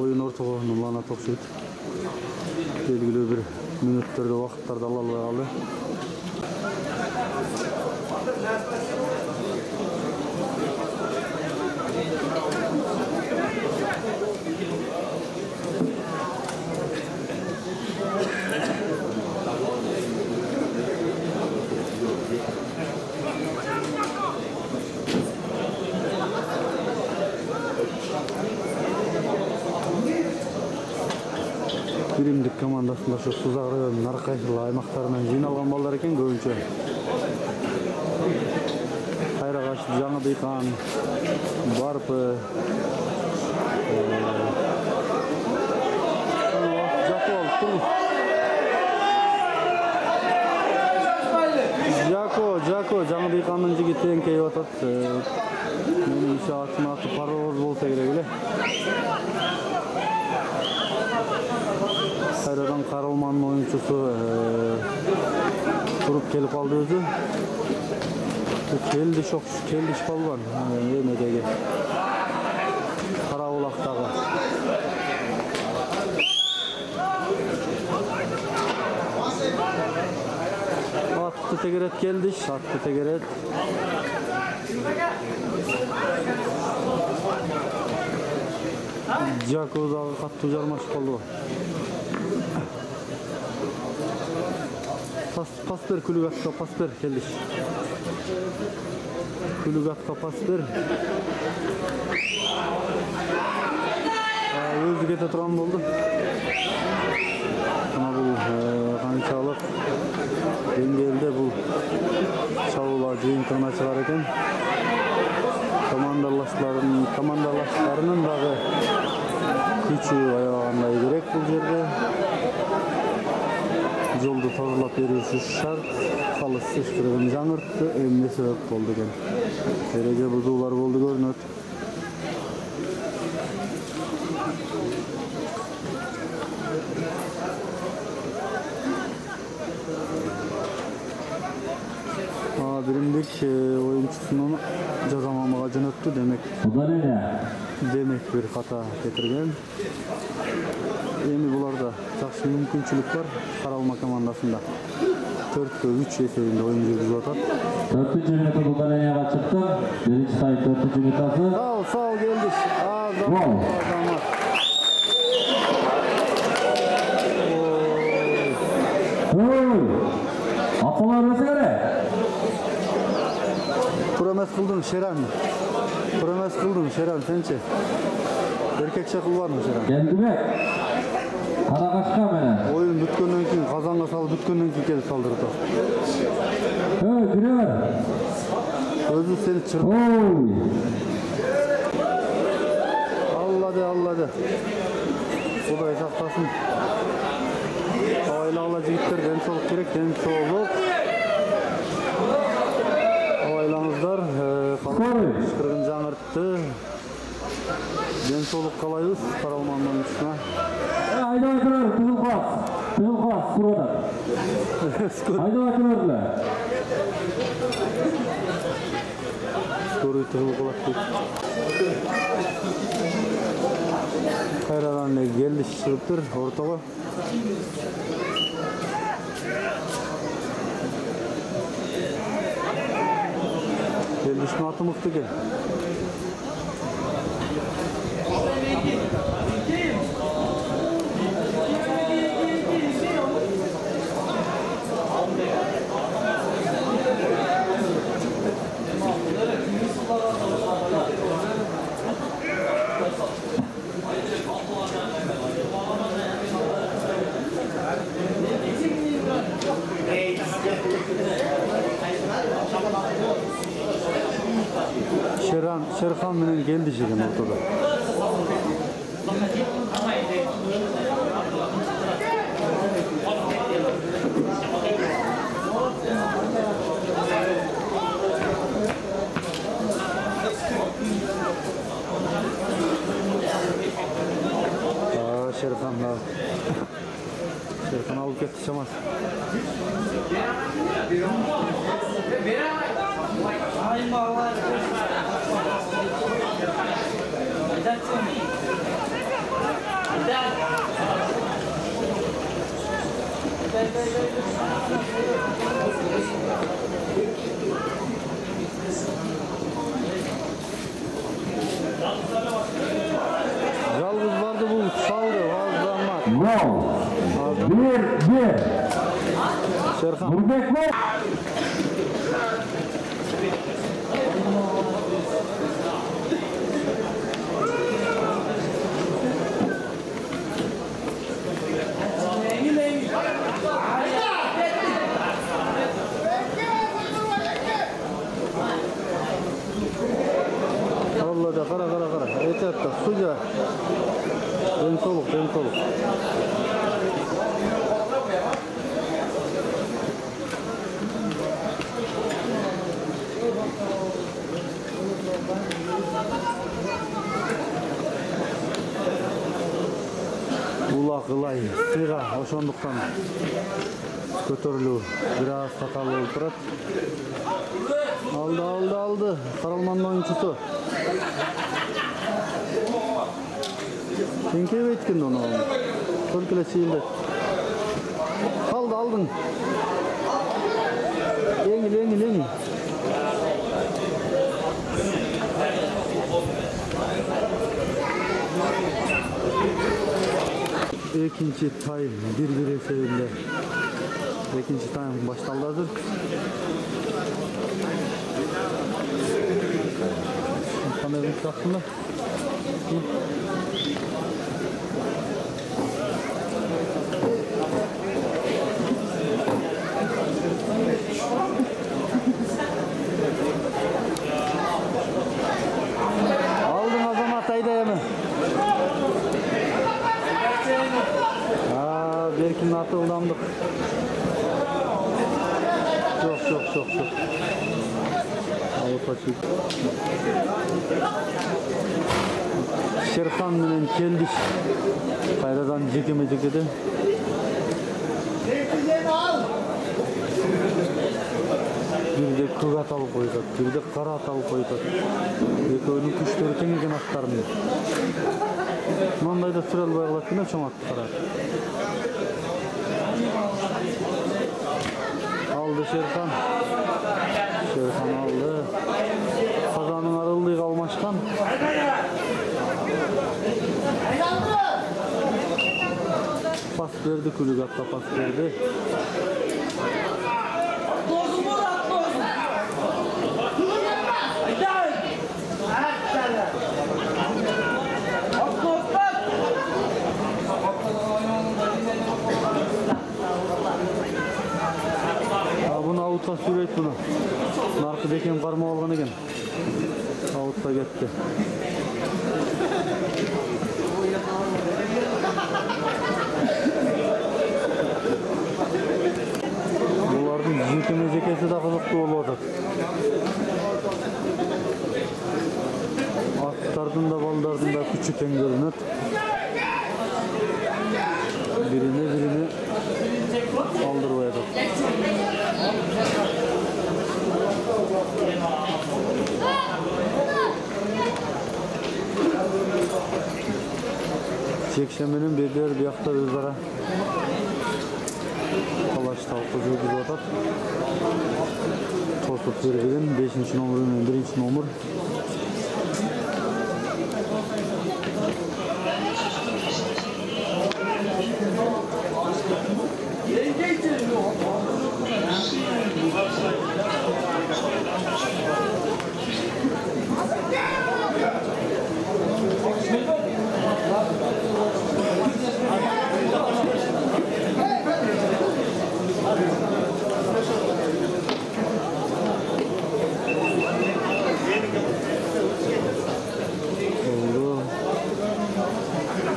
Oyun orta koyunumlarına tokşuydu. Belgili bir minütlerde vakitlarda aldı. Birimlik komandasında şu Suzak rayonunun Narkayşılı aymaqtarından жиналған балдар екен көбінше. Қайрағаш, Жаңыдыйқан, Барпы, Жако, Жаңыдыйқанның жігіттен кейіп атады. Менің иші атының аты паровоз болса керек еле. Hayradan Karalman'ın oyuncusu kurup gelip aldı özü. Keldi çok, keldi şpalvan. Yemedege. Karaolak'tağı. Attı tegeret geldi, attı tegeret. Jako'dağı katı ucarma şpaldı var. Pas ver Kulügat'ka pas ver geldi. Kulügat'ka pas ver. Özü kete turan oldu. Ama bu kançalık dengelde bu çavula jıyıntığına çıkar eken. Komandalaşlarının dağı güçü ayağınday gerek bu yerde. Yoldu tozulap berişi şart, kalış seçtirigin жаңыртты, emne sebep boldu eкен. Derece buzular boldu görünөt. Birimlik oyuncusunun cazamamaga jönöttü demek bir hata getirgen. Emi bularda жақсы мүмкүнчүлүк бар Каралма командасында. 4-3 есебинде oyun жүргүзүп атат. 4-cü minutda udalenияга чыкты. Birinci tay 4-cü minutası. Sağ geldi. Azamat. Atalar ösere. Promes kıldın Şeran sençe. Erkekçe kılvar mı Şeran? Geldi mi? Karakaşka mene. Oyun bütkönden keyin kazanга salып bütkönden keyin kelip saldırdı. Giriyor. Özü seni çırptı. Allah de. Kuday saktasın. Aylağla jigitler densoluk gerek, densoluk. Aylağınızlar, kırgın жаңыртты. солук калайбыз каралмандын үстүнө. Айдавачылар, Кызыл класс куруда. Айдавачылар. Скорый тыгыл калат дейт. Кайрадан келди чыгыптыр ортого. Келдişin atı mıktı gel. Şerhan menen geldi şegen ortada. Şerhan alıp gitti şamaz. Жалғыз барды бұл салды, вазданмақ. Bir. Şerhan. Burbek var. Allah da kara. Etrafta suca. En soluk. Улак-ылай, сыйга ошондуктан көтөрүлүү бир аз татаал болуп турат. Алды. Каралмандын оюнчусу. Кеңкейбей эткенди ону. Только эле чыйылды. Алдың. Эңил. Экинчи тайм 1-1 эсебинде. Экинчи тайм башталды азыр. Кандай кылып чыктыңдар? Алдың Азамат айдайымы. Беркин аты ылдамдык. Жоқ. Алып ачып. Шерхан менен келдиш. Кайрадан жекеме-жекеде. Бирде көк ат алып коюшат, бирде кара ат алып коюшат. Экөөнүн күчтөрү тең экен аттарынын. Мындайда сүрө албай калат экен чоң ат кара. Aldı Şerhan aldı. Kazanın arıldığı kalmaşkan. Pas verdi, Külügat'ta pas verdi. Bunu avutla süreyt bunu. Narkı beken karma olgan eken. Avutla gitti. Bulardın jekeme-jekesi de kızıklı olup atar. Жаштардын да балдардын да күчү тең көрүнөт. Биrini aldırmaya da. Çekşemenin bedler bir yakta özara talaş talkıcı gibi atar. Tosup verilgen 5. nomurun 1. nomur.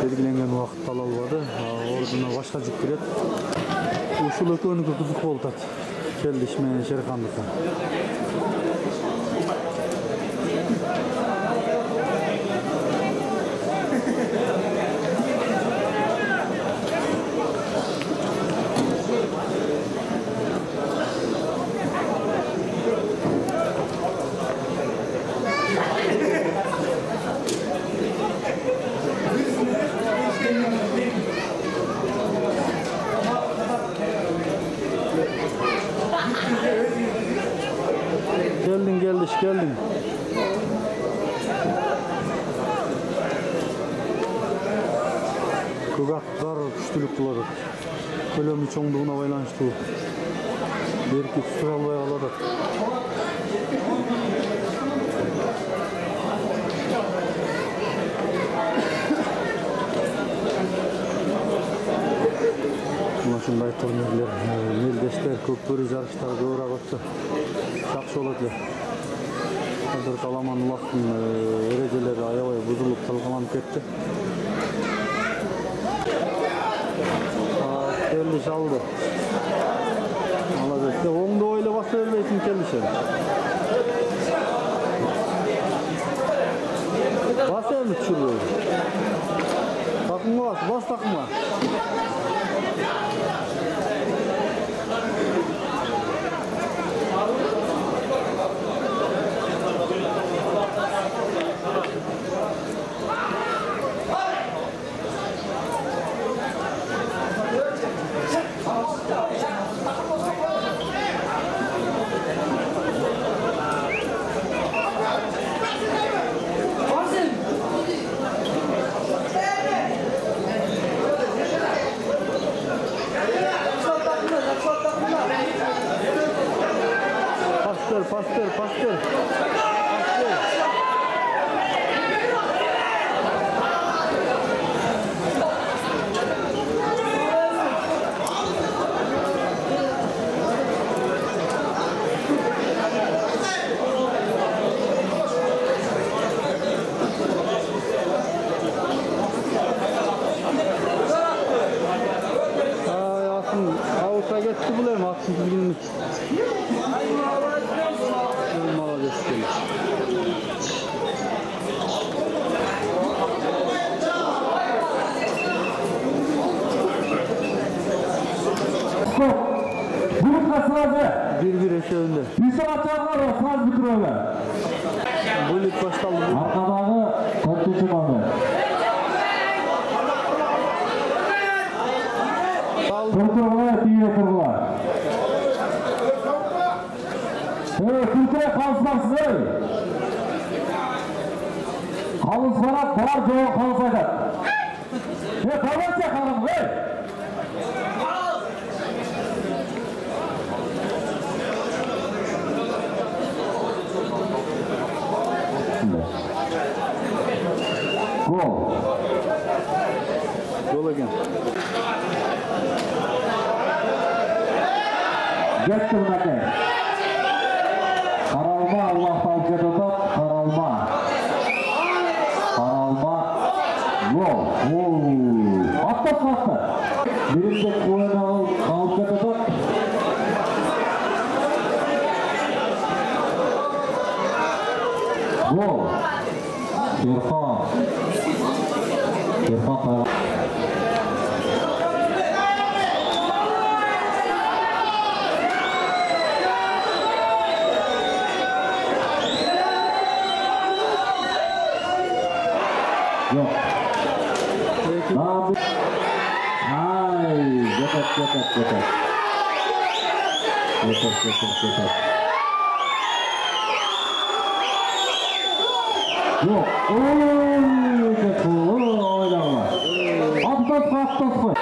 Belgilengen vaqt alınmadı. Orduna başka жүк kirет. Ушул экөөнүкү кызык болуп атат. Келдиш менен Шерхандыкка. Geldin. Kugaklar күчтүүлүк кылат. Көлөмү чоңдугуна байланыштуу. Берки тура албай калат. Ушундай турнирлер, мелдештер, көпбөрү жарыштар көбүрөөк өтсө жакшы болот эле. Hazır kalaman ulaştın ereceleri ayavaya buzulup talgalanıp ketти. Keldi çaldı. Alabette oğunda oyla basa vermeysin kendisi. Basa mı çürüyor? Takımı bas takımı. Pastır. Avuta gitti bulayım, atsız günlük. Bulut kasılacı. Bir eşeğinde. Yusuf Atçağlar var, saz bitirirler. Bulut başladı. Arkadağı korkutucu malı. Kurtulurlar, diye kurdular. Kurtulur kalsılarsın ey. Kalız bana var çoğu kalsaydı. Kalmasya kalın ey. Gol again. Get bakayım. Karalma Allah tavsiye tutup karalma. Gol. Attı. Birinde kuvvetini tavsiye tutup. Gol. Şerfa Yok. Oy, oynama. Atlas koy.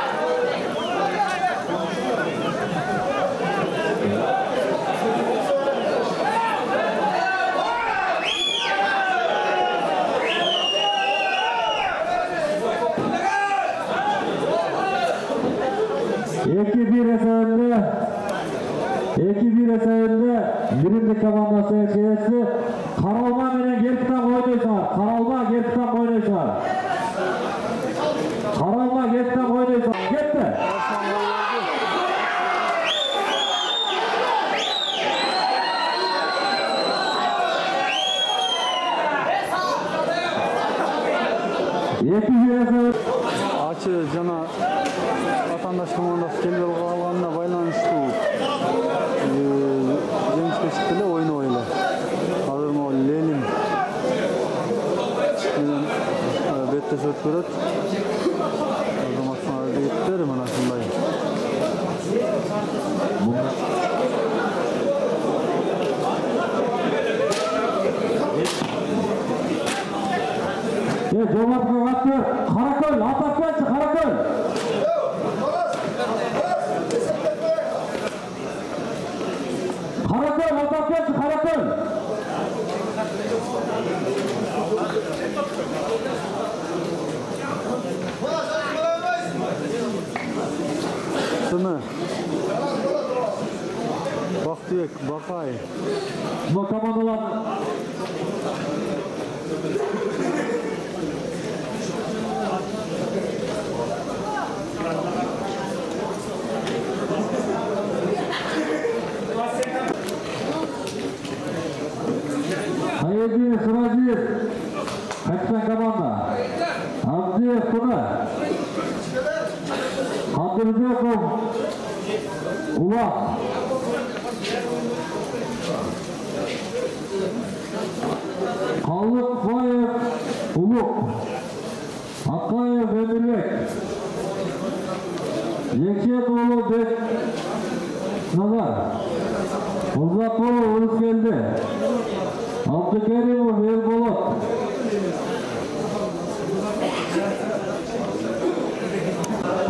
İki sayında birinci komandası eşeğesi Karalma menen Gerkitan oynayışlar. Karalma Gerkitan oynayışlar. Karalma Gerkitan oynayışlar. Gitti. Açı jana vatandaş komandası kelip alганына байланыштуу жеңишке чыкты эле ойнобой эле. Азыр могу Ленин менен беттеш өткөрөт. Азаматтын аракеттери мына ушундай. Жомартқа қатты Қаракөл, атақпенші Қаракөл. Қаракөл, атақпенші Қаракөл. Сыны Бақтыбек, Бақай. Бұл командалар Hayedi Sıraziyev, kapitan komanda. Abdiyev Tuna. Kadırbekov, Ulak. Kalıkbayev, Uluk. Akayev, Emirlek. Yekşetoğlu, Bek. Nazar. Uzakoğlu, Urus geldi. Abdülkerimov, Erbolat.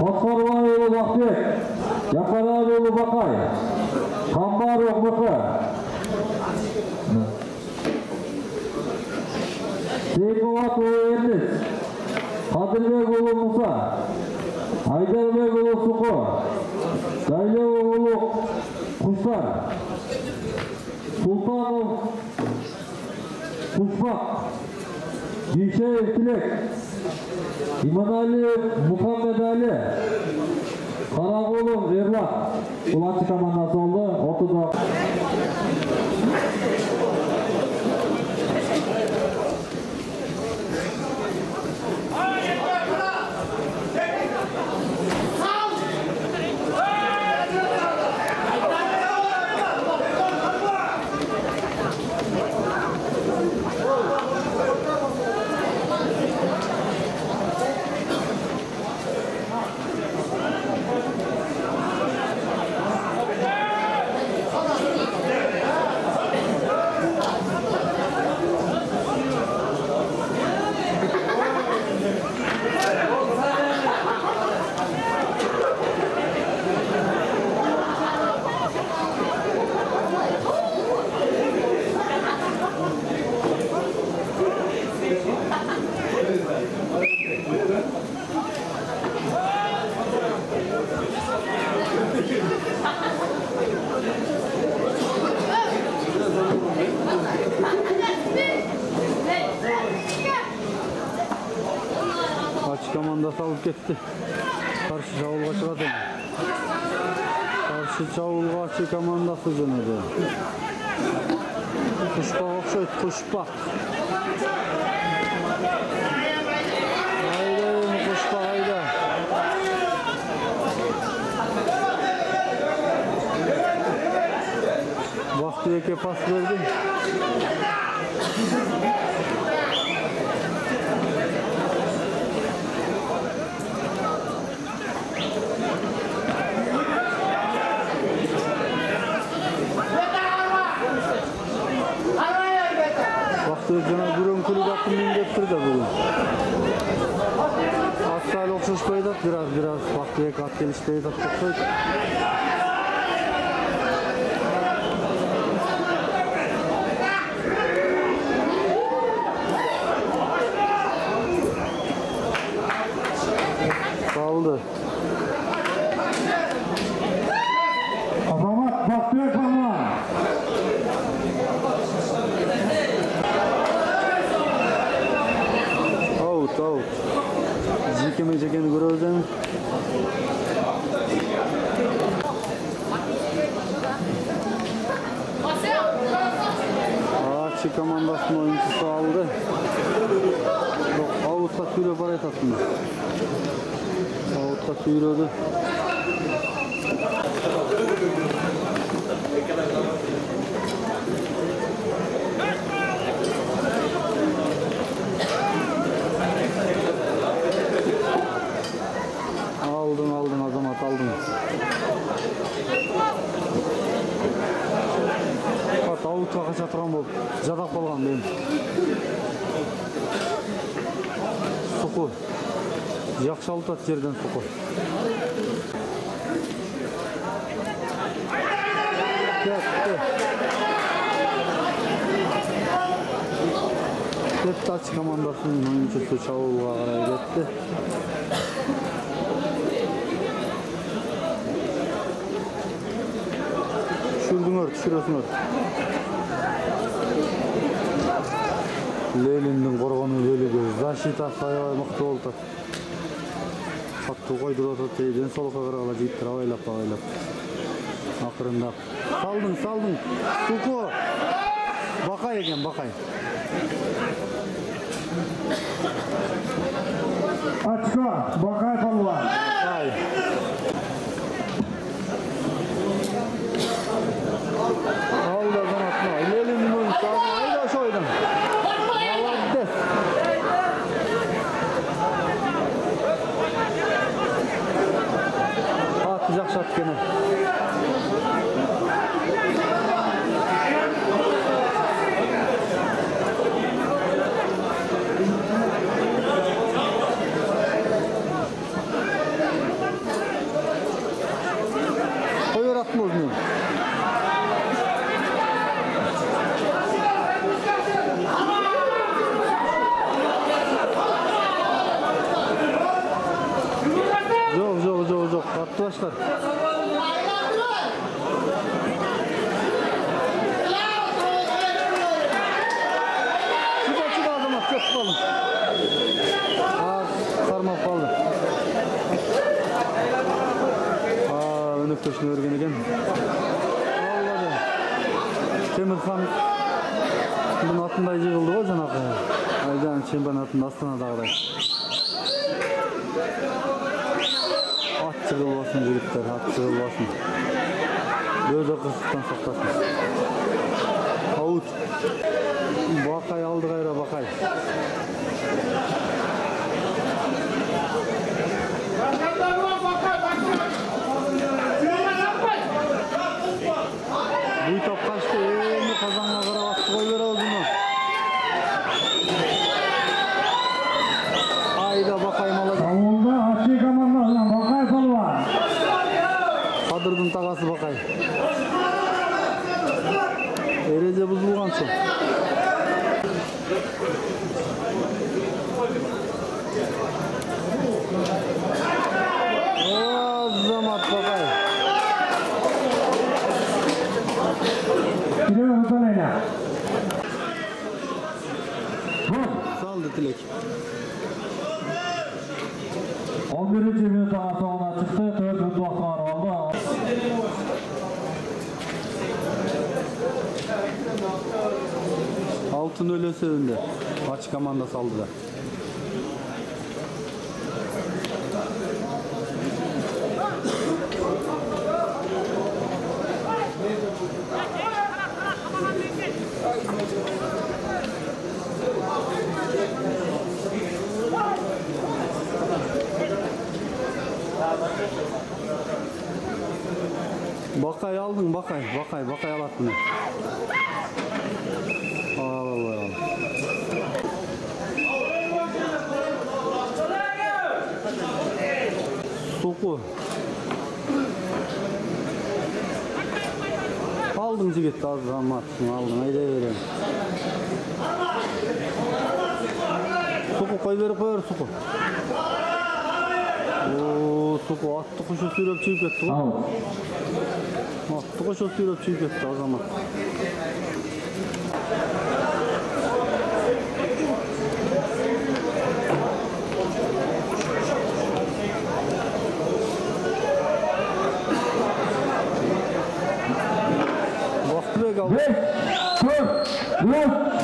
Koskorbayev, Bakbek. Yaparayev, Bakay. Kambarov, Mıkı. Seyfovat, Erlis. Kadirbekoğlu, Musa. Aydarbekoğlu, Suku. Daylevoğlu, Kuşlar. Sultanov, Kuşbak. Gülşev, Tilek. İmanali, Muhammed Ali. Karagolov, Erlak. Ulançı komandası oldu. Ortada. Açı komandası alıp gitti. Karşı çavulga çıkadı. Karşı çavulga açı komandası dönedi. Kuşbak okşayt, Kuşbak. Haydi Kuşbak, haydi. Baktıyeke pas verdi. жатыр да бүгін. Астайлы оқшошпай да, biraz вақты ек ат келішпей да тоқсойды. Saldı. Азамат Бақтыбек Палуан. Out. Жекені көріп өзден. Акши командасының ойыншысы алды. Аутқа сүйреп бара жататын. Аутқа сүйреді. Aldın Azamat aldın. Autқа қаша тұрған болып жадақ болған деймін. Сұқы. Жақшы алтат жерден сұқы. Кетті Акши командасының ойыншысы шабуылға қарай кетті. Düşürüyorsunuz. Lenin'in korganı bölügü. Zaşita sayı mıhtı oldu. Hattı koyduruyordu teyden solka kırağla gittir avaylap. Akırında. Saldın. Suku. Bakay eken bakay. Açko, Bakay Palvan. Bakay. Aldı Azamat'la. Lenin'in oyuncusu. Haydi aşağı oydun. Maladı. Atacak şat gene. Koyur atma uzun. Yok. Arkadaşlar. Çık Azamat. Çok kalın. Sarmap kaldı. Önük peşini örgen eken. Allah'ım. Temirхан bunun atında yığıldı o canakı. Aydan çempionatında Astana'dağıday. At çıgıl olsun jigitler, at çıgıl olsun. Böyle kısıktan saklasın. Out. Bakay aldı gayra bakay. Bu top kaçtı. Kazanma kara bastı. Koy ver ağzını. Ayda bakayım alacak. Savunda Akşi komandasından Bakay Palvan. Kadırdın tağası bakay. Erece buzulgan son. Azamat bakay. Gidiyor Hütanayla. Saldı Tilek. 11. minuttan sonra çıktı. 4. vakti var oldu. Altın ölesi önde. Akşi komanda saldılar. Bakay aldın bakay alat bunu. Al. bu. Aldın jigit azamatsın, aldın, ayda vereyim. Suku koy verip koyar suku. Oo, suku attı kuşu sürüp çiğip etti. Attı kuşu sürüp çiğip etti azamat. Beş, dört,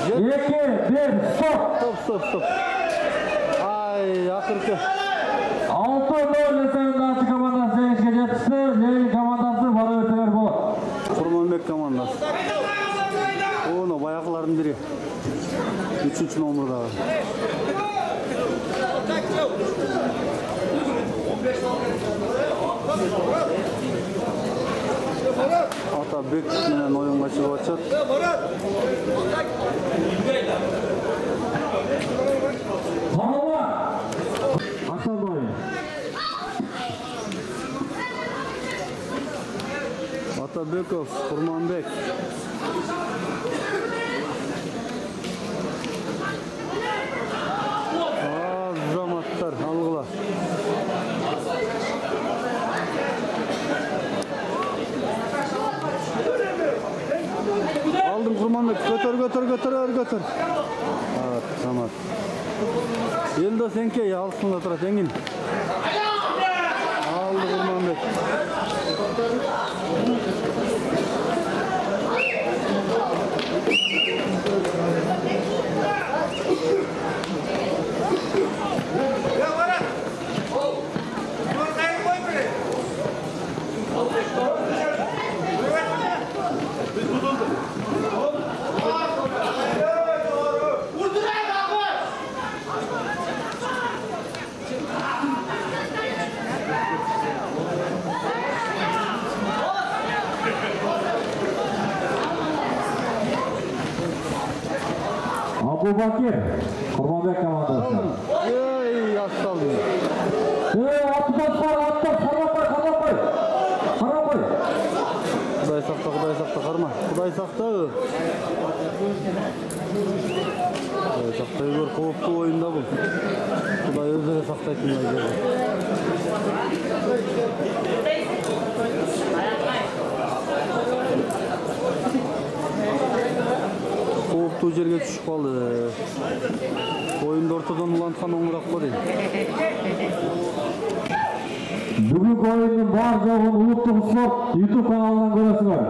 üç, iki, bir, stop. Ay, akırkı. 6-0 Esen'den komandası jengişke жетişti. Leyli komandası bana öteler bu. Kurmanbek komandası. Onu bayakların biri. 3. nomurda. Atabek menen oyunga çıkıp atışat. Tamamlar. Başlandı oyun. Atabekov, Kurmanbek. Azamatlar, algıla. Aldım Kurmanbek, götür. Evet, tamam. Yılda senke ya, alsın da tıra sengin. Aldı Kurmanbek. Abu Bakir, Kurmanbek komandası. Ey, aslanım. Atlas karap koy. Kuday sakta, karma. Kuday sakta. Kuday saktayı gör, kovuplu oyunda bu. Kuday özleri saktaytın. Kovuplu жерге düşüp kaldı. Oyunda ortadan ulansan oңurak bu değil. Bugün oyunun var жоғын Улуттук спорт YouTube kanalından görürsünüz.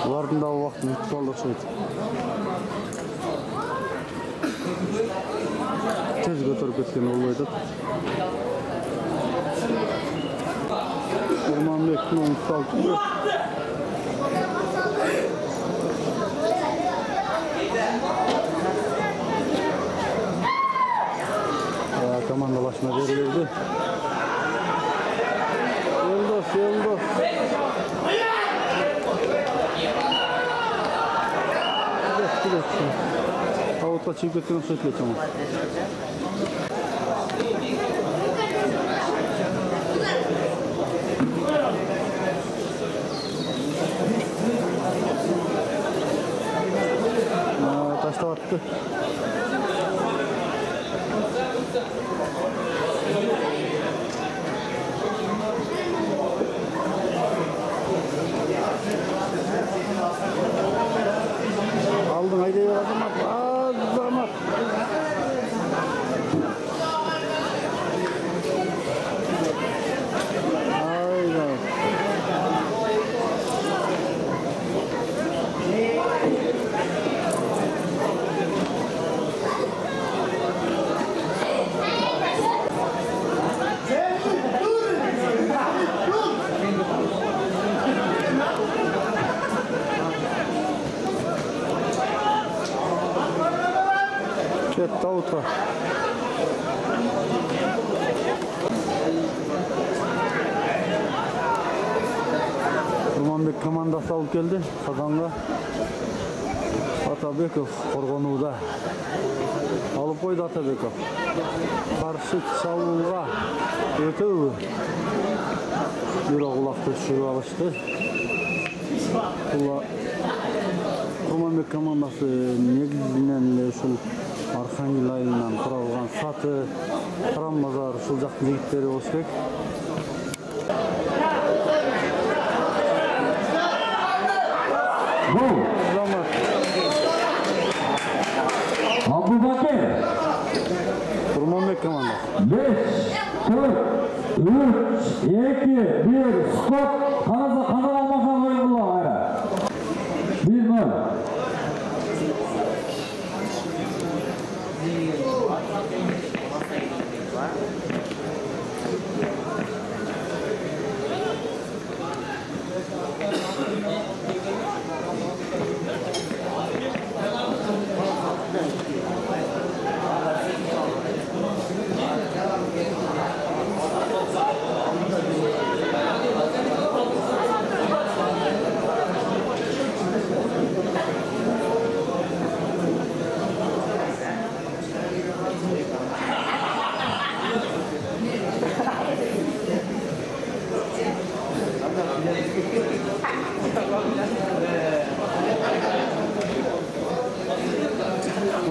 Ulardın da o vaktin tutuldu şeydi. Tez götürüp etken olaydı. Kurmanbek'in onu saltıyor. Komanda başına verildi. чыгып кеткен окшойт эле чоң. Таштап атты. Aldın haydi Azamat. Azamat. Haydi. Ketdi outga. Kurmanbek komandası alıp geldi. Kazanга Atabekov korgonууда. Alıp koydu Atabekov. Karşı çalımga ötөбү. Бирок улакты түшүрүп алышты. Kurmanbek komandası негизинен эле ушул Архангел айылынан куралган Саты, Тарамбазар ушул жактын жигиттери болуш керек. Gol. Замат. Abubakir. Kurmanbek komandası. 5, 4, 3, 2, 1. Skor. Kanal almakan oyun bu ara. 1-0.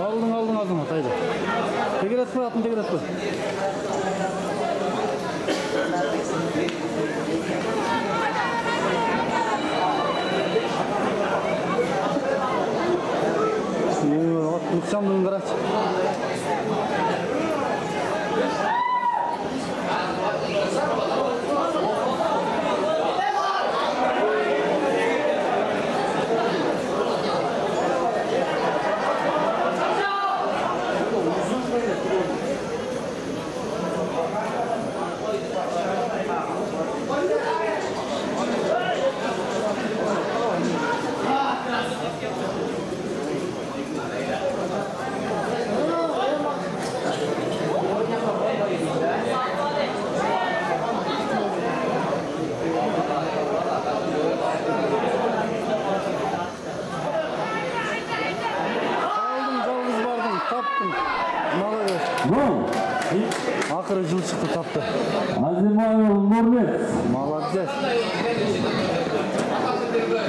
Aldın Azamat haydi. Tekrar atma atın tekrar atma. Mutsamdın kıraç. Akırı jıl çıktı taptı. Azimayev Nurnet. Молодец.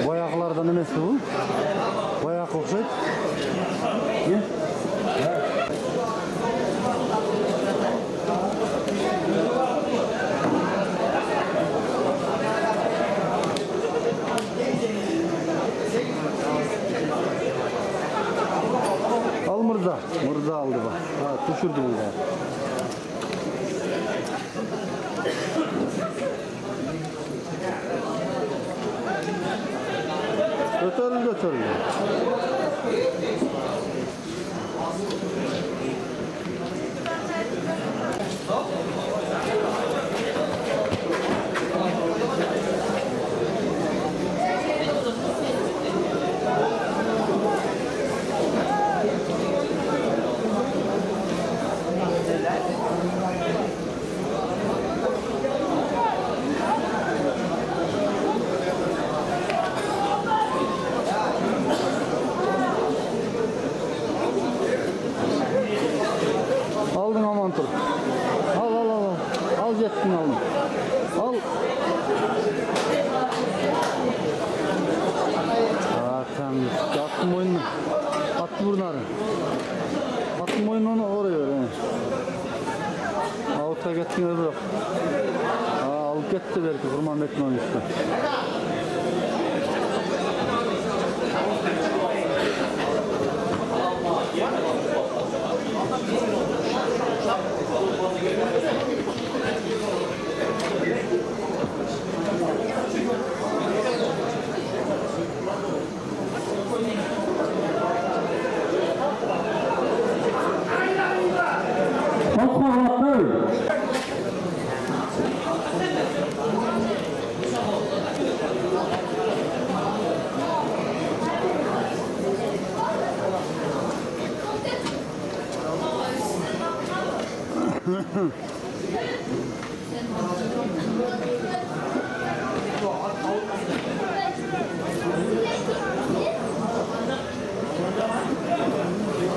Boyaqlardan emes bu. Boyaq okşayt. Al Mırza. Mırza aldı bak. Ha, düşürdü bunu. Götürüldü. ondan üstü.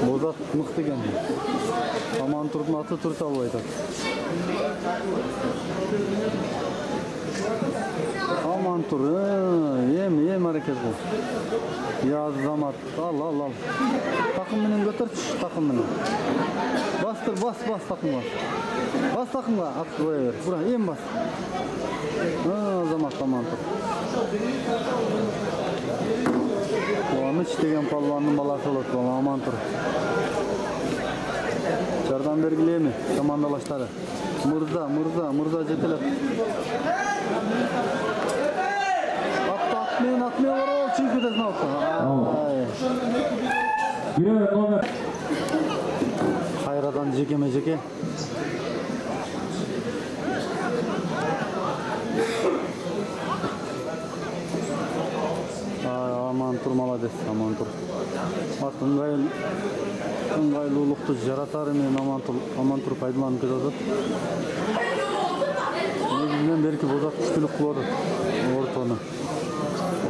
Bozat mıқты ekan. Amanturdun atı turta alып айтат. Amantur, em hareket bu. Ya Zamat, al. Takım menen götürç, takım menen. Bastır, bas takım bas. Bas takımga, at koya ber. Bura, em bas. Zamat, Amantur. Oğanıç деген palvanın balası olot, Amantur. Жардам бергилеми, командалаштары. Мырза жетелеп. Атмен барабыл, чип кетесин алып. номер. Кайрадан жеке. Амантур молодец, Амантур. Ыңгайлуулукту жаратар менен Амантур пайдаланып кетет. Негизинен берки Бозат күчтүүлүк кылып атат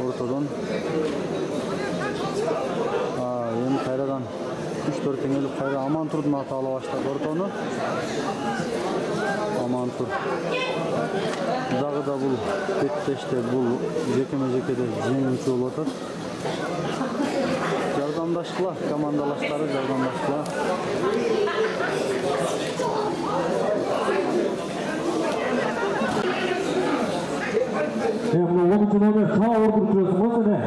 ортодон. Эми кайрадан 3-4 теңелип кайра Амантурдун аты ала баштады ортону. Амантур дагы да бул беттеште бул жекеме-жекеде жеңүүчү болуп атат. Жардамдаштылар, командалаштары жардамдаштылар. Bunu 10. номер sağ orducuyorsun, o ne?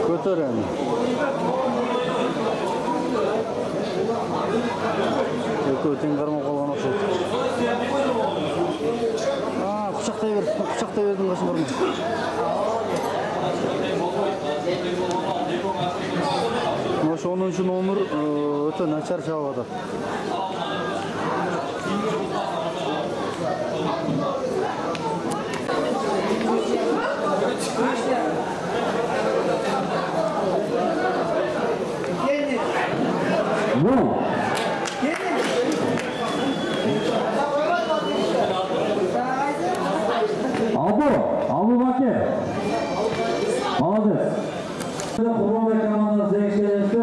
Götür yani. Ekö teң кармап калган окшойт. Кучактай бердим кашым барма. Ошо 10 номер өтө начар чабып атат. Abu Bakir. Молодец. Kurmanbek komandası ekşeleşti.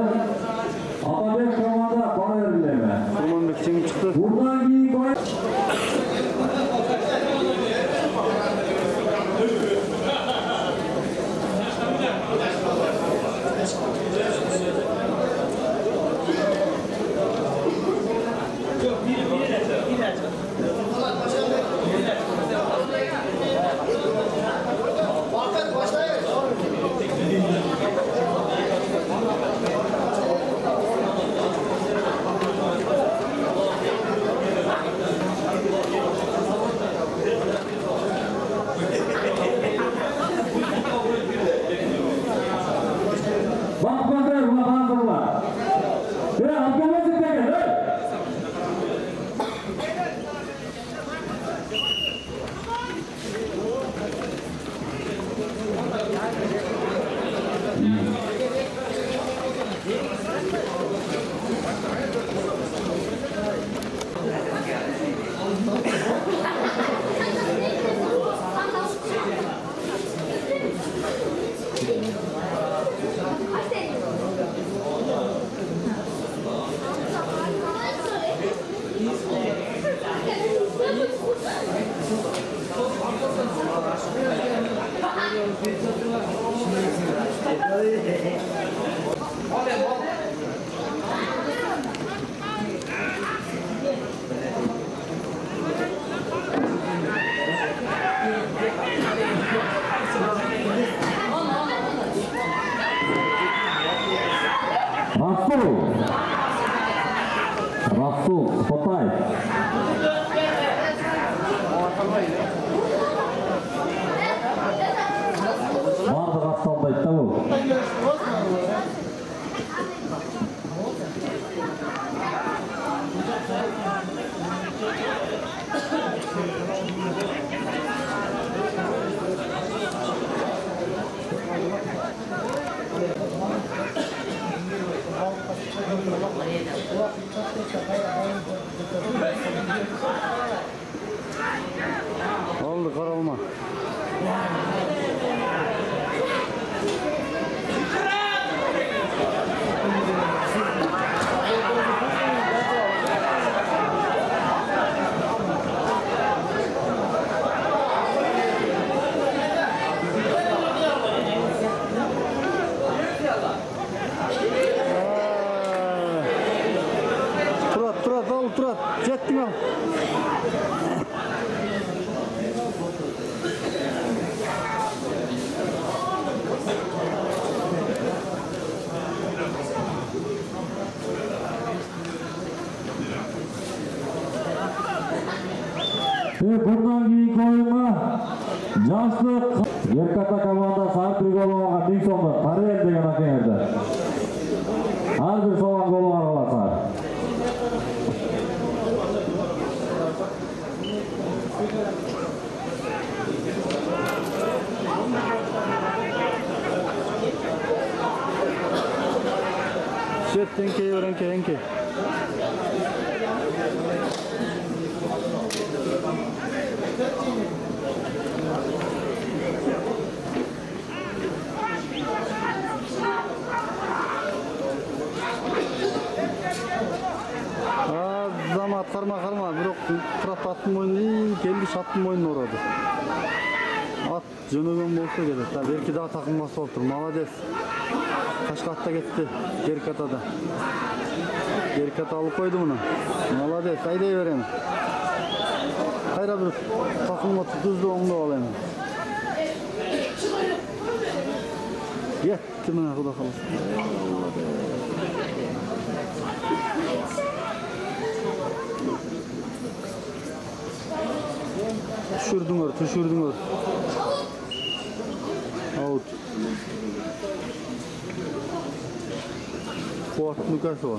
Atabek komanda bana verileme. Kurmanbek çengip çıktı. Buradan giyin koy. Расул Спотаев. Барлық атталдайды да бұл. Oldu karalma. Turat, jettin al. Bundan keyingi oyunga Жаштык Ерката командасы ар бир гол алган 1000 сомдон Тарыел деген акеңерде. Ар бир салган гол аласыздар. Tenke yorenke. Zamat karma бирок Турат аттын мойнун келди шаттын мойнуна урады. Ат жөнөгөн болсо керек. Та берки дагы такымбасы болуп тур. Молодец. Кашкатта кетти. Геркатада. Герката алып койду муну. Молодец. Айдай берем. Кайра бир такымга түздү оңдоп алайын. Кетти мына Кудай каласа. Düşürdüңөр. Out. Fuat Nukasova.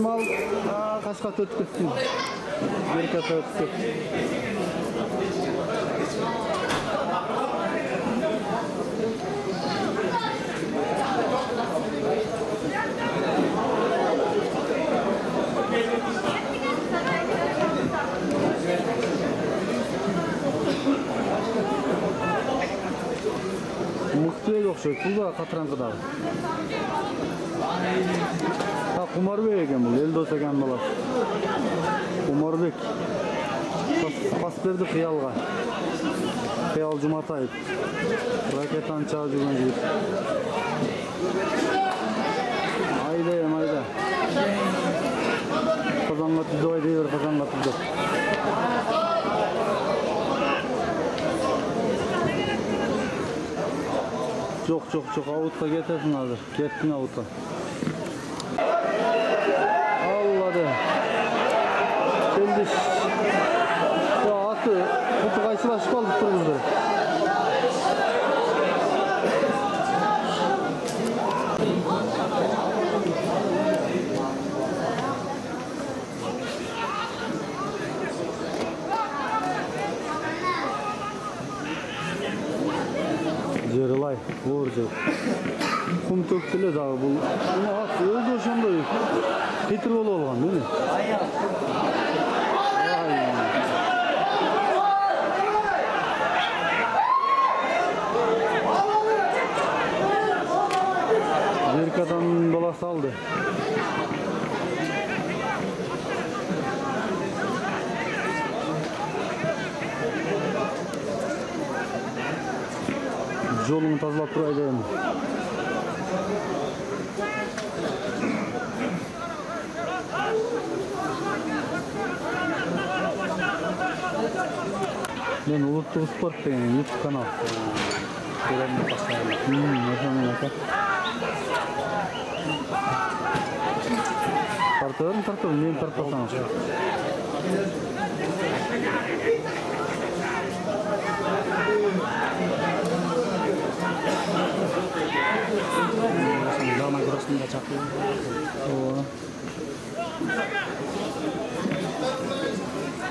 Al. Kaçkat ötüp gittin. Bir kata ötüp. Mıhtıya okşayıp, bu da Katrankı'da. Kumarbek ekan bu, Eldos ekan balasi. Kumarbek. Pas berdi Xiyalga. Xiyal Jumatayев. Raketani chagib jurgan yigit. Ayda. Qozonga tuzdi, deyver, qozonga tuzdi. Çok avutga ketesin hazır. Kettin avutga. Allah'ım. Şimdi şu atı kutu kayısılaşıp aldık durumda. Оржа. Kum töktüle dağı bu. Bunu at özü ошондой Питер болуп алган, эмне? Жеркадан баласы алды. Жолunu тазалап турайын дегем. Мен Улуттук спорт деген YouTube канал. Көрөм постоянно. Тартабын, мен тартпасам. Dana kurasında çakıyor.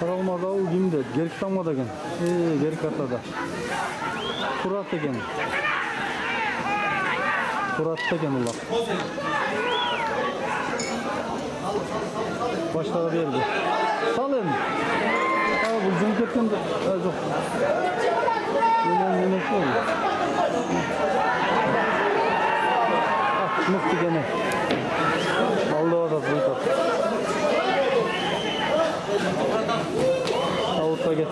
Karalmada o kimde? Geriktamada eken. Gerikatada. Kurat eken. Kurat'ta eken ular. Başlara verdi. Salın. Bu cüm ketken de. Yok. Yemek oldu. Mıhtı gene. Aldı o da zıytat. Avut'a git.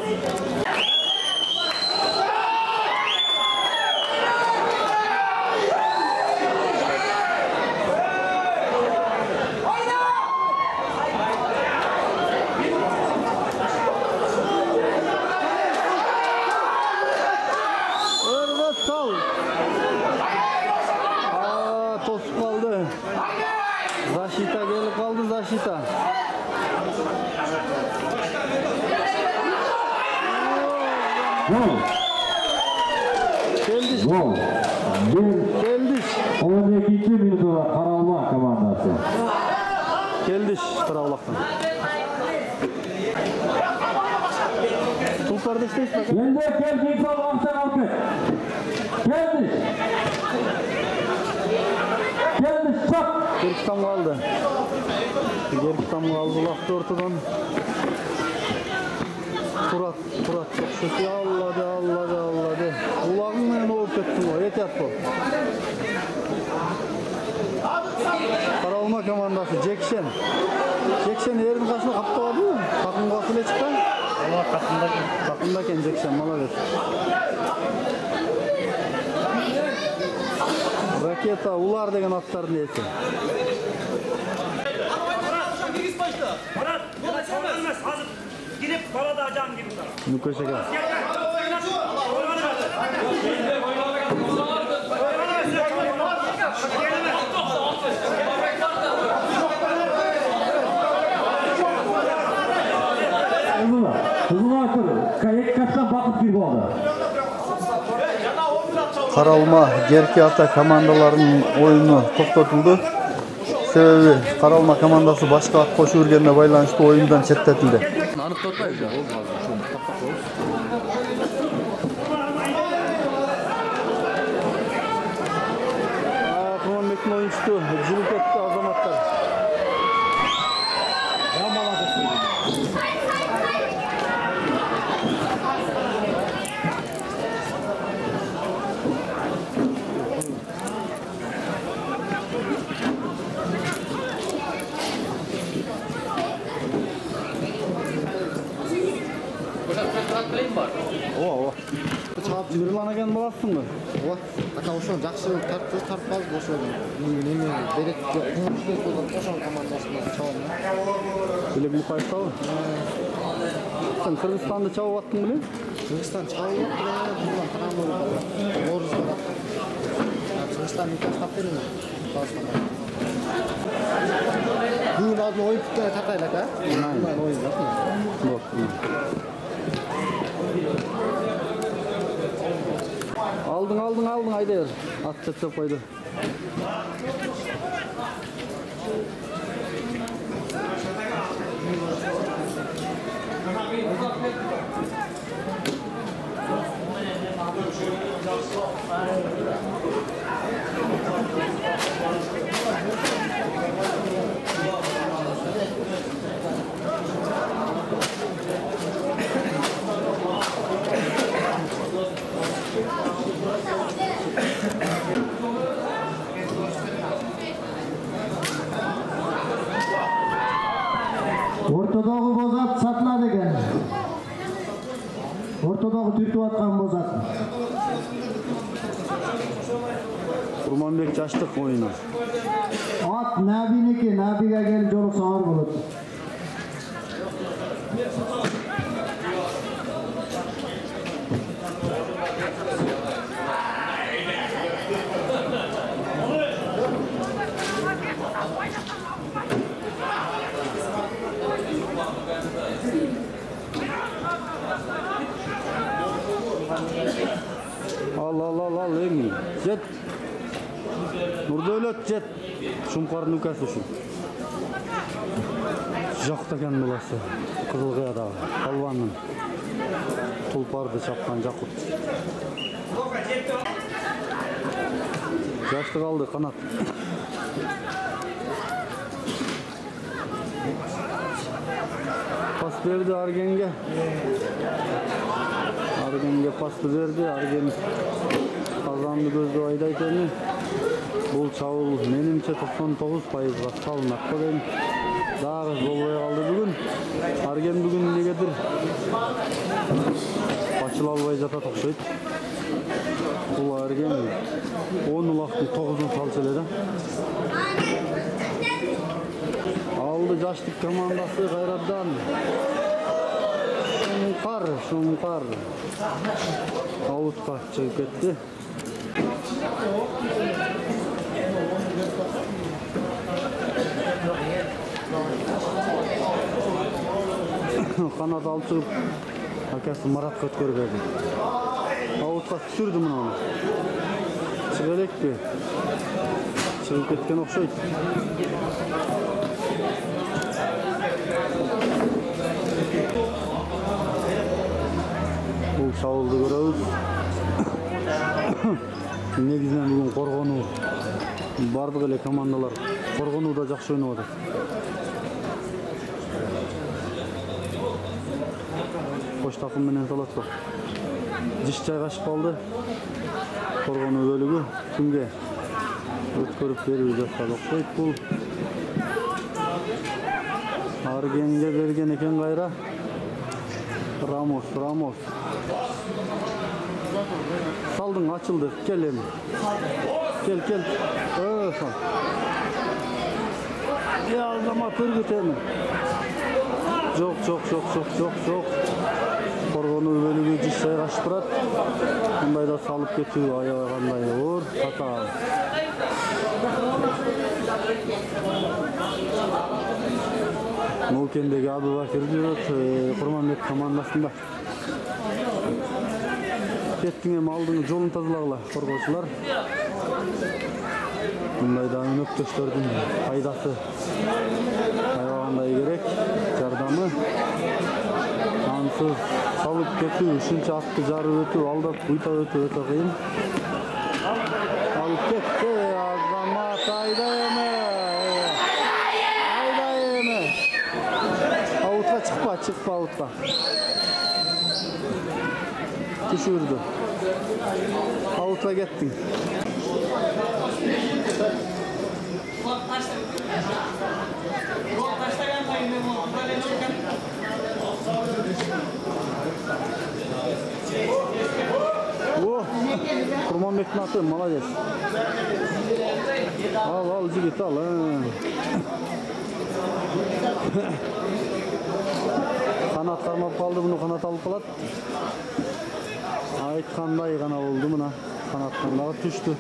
Защита. Gol. Geldiş. Gol. Geldiş. 12. minutta Karalma komandası. Geldiş Karaulak'tan. Tulparda işteyiz bak. Endi keldik Salvamsan Alkı. Geldiş. Geldiş çap. Geriktam kaldı. Geriktam kaldı laktı ortadan. Turat çok şükür. Alladı. Ulağın menen olup kettin o. Ehtiyat bol. Karalma komandası Jackson. Jackson yerin kaçını kaptaladı mı? Takım kasıyla çıktı. Allah takımdayken Jackson mala ver. Raketa ular degen attardın eti. Hazır. Girip balada acam gibi sana. Nukoşaka. Hızlı atır. Kayık kaçtan bakıp bir oldu. Karalma Gerkata komandalarının oyunu to'xtatildi. Sebebi Karalma komandası başka at koşu yürgenine baylanışlı oyundan chetletildi. Kurmanbek'in oyuncusu Cülük etti Azamatlar. Жибірланаған боласың ба? Aka ошо жакшы тартпадык ошо неме берет көңүлсүз болгон ошол командасына чабам. Биле билип кайсабы? Сен Кыргызстанды чабып аттың беле? Кыргызстан чабып булган трамбол Орус бар. Кыргызстан тастап берем. Бүгүн алдын оюн бүткөн татайлак, а? Оюн жок. Yok. Aldın haydi. At çöp koydu. ортодогу түртүп аткан Бозак. Курманбек жаштык оюну. Ат Набиники, Набиге келип жолуксаңар болот. Al Emin. Jet. Nurdölet jet. Şumkar nükası şu. Жактаган буласы. Кызылкыядагы Алванын тулпарды чапкан Жакут. Жаштык алды канат. Pas berdi Argen'ge. Argen'ge pasты berdi. Argen kazandı gözlü Aydayten'i. Бұл чабуыл менимче 99%га салынат да дейм. Дагы болбой калды бүгүн. Арген бүгүн негедир ачыла албай жатат окшойт. Бул Арген 10 улактын 9-ун салчу эле да. Алды жаштык командасы кайрадан. Шумкар. Аутка чыгып кетти. Kanat alып чыгып, акасы Маратка өткөрүп берди. Аутка түшүрдү муну. Чыга элекпи? Чыгып кеткен окшойт. Бул чабуулду көрөбүз. Негизинен бүгүн коргонуу бардык эле командалар коргонууда жакшы ойноп атат. Koş takım менен Салатов. Диш жайгашып калды. Коргонуу бөлүгү кимге өткөрүп берүү жатат окшойт бул. Аргенге берген экен кайра. Рамос. Салдың ачылды. Кел эми. Кел. Сал. Я Азамат үргүт эми. Жок. Коргонуу бөлүгү жиш жайгашып турат. Мындайда салып кетүү аябай кандай оор хата. Мукендеги Абубакир жүрөт Курманбек командасында. Кеттиң эми алдыңы жолун тазалагыла коргоочулар. Мындайда өнөктөштөрдүн пайдасы аябагандай керек. Жардамы ансыз салып кетүү, ушунча атты жарып өтүү, алдап буйтап өтүү өтө кыйын. Алып кетти Азамат айдай эме. Аутка чыкпа аутка. Түшүрдү. Аутка кеттиң. Курманбектин аты молодец. Ал жигит ал. Канат кармап калды, буну канат алып калат. Айткандай гана болду мына. Канаттан дагы түштү.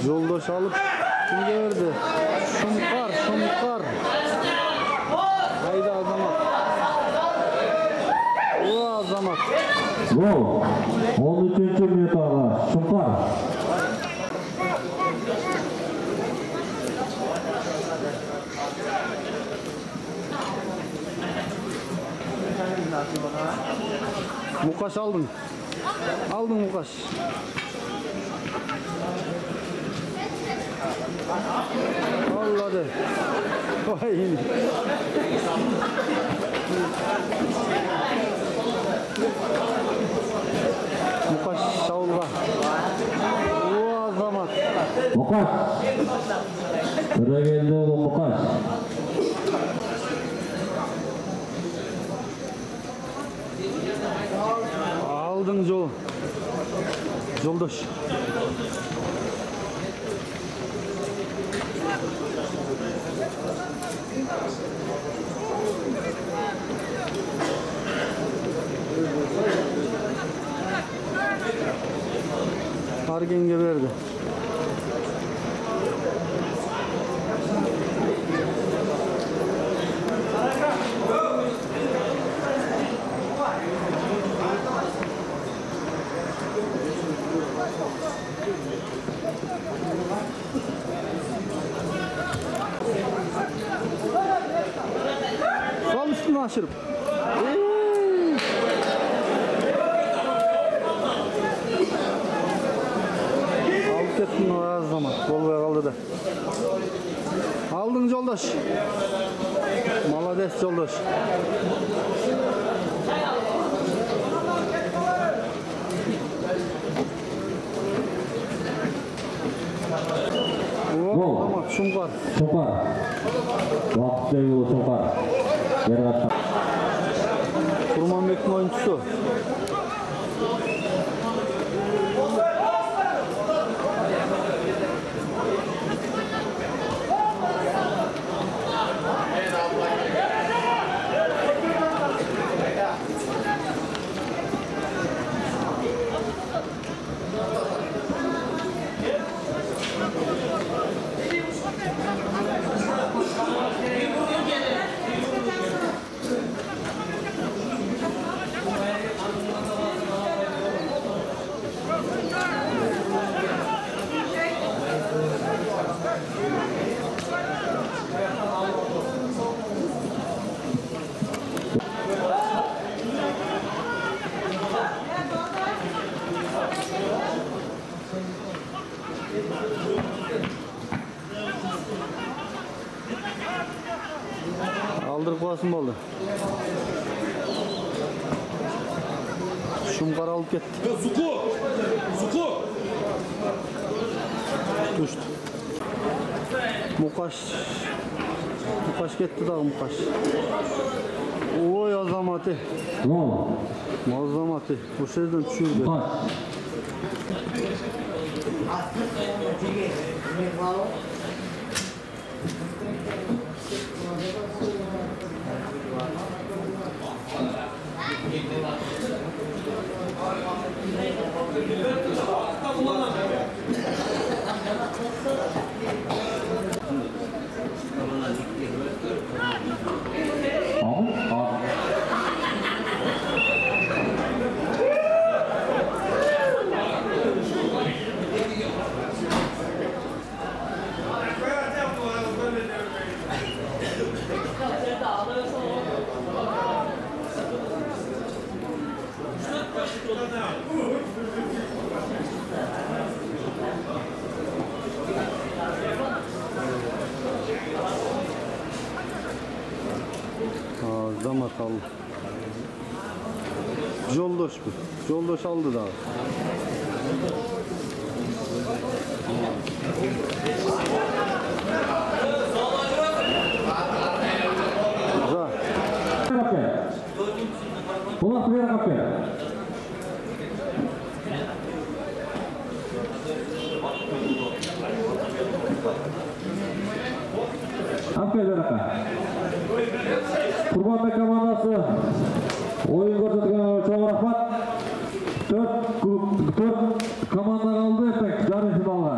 Жолдош алып кимге берди? Шумкар. Айда Азамат. Азамат. Гол. 13-минутта Шумкар. Мукаш алдың Мукаш. Alladı. Vay. Мукаш Mukaş. Sıra geldi oğlum Mukaş. Aldın yol. Yoldaş. Argenge verdi. Sol üstüne aşırıp. Alıp kettin o az zaman. Bolbaya kaldı da. Aldın yoldaş. Malades yoldaş. Gol. Tamam, Şumpar. Şopar. Vakıfta yolu Şopar. Geri atma. Kurmanbek'in oyuncusu. Aldırıp koyasın oldu. Şumpar alıp gitti. Suku! Suku! Düştü. Mukaş gitti daha Mukaş. Oy azamatı. Gol. Azamatı. Bu şeyden düşürdü. Mukaş. Azamat aldı. Yoldaş bu. Yoldaş aldı daha. Güzel. Kulak bir kapı. Aferin Raka. Kurbanbek komandası oyun ko'rsatgan çok rahmat. 4 komanda kaldı pek yarı finalga.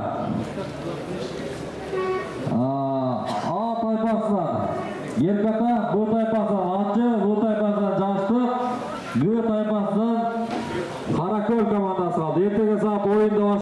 A tayfasından Yerkata, bu tayfasından Ançı, bu tayfasından Canıştık, bu tayfasından Karaköy komandası kaldı. Ertege saat oyunda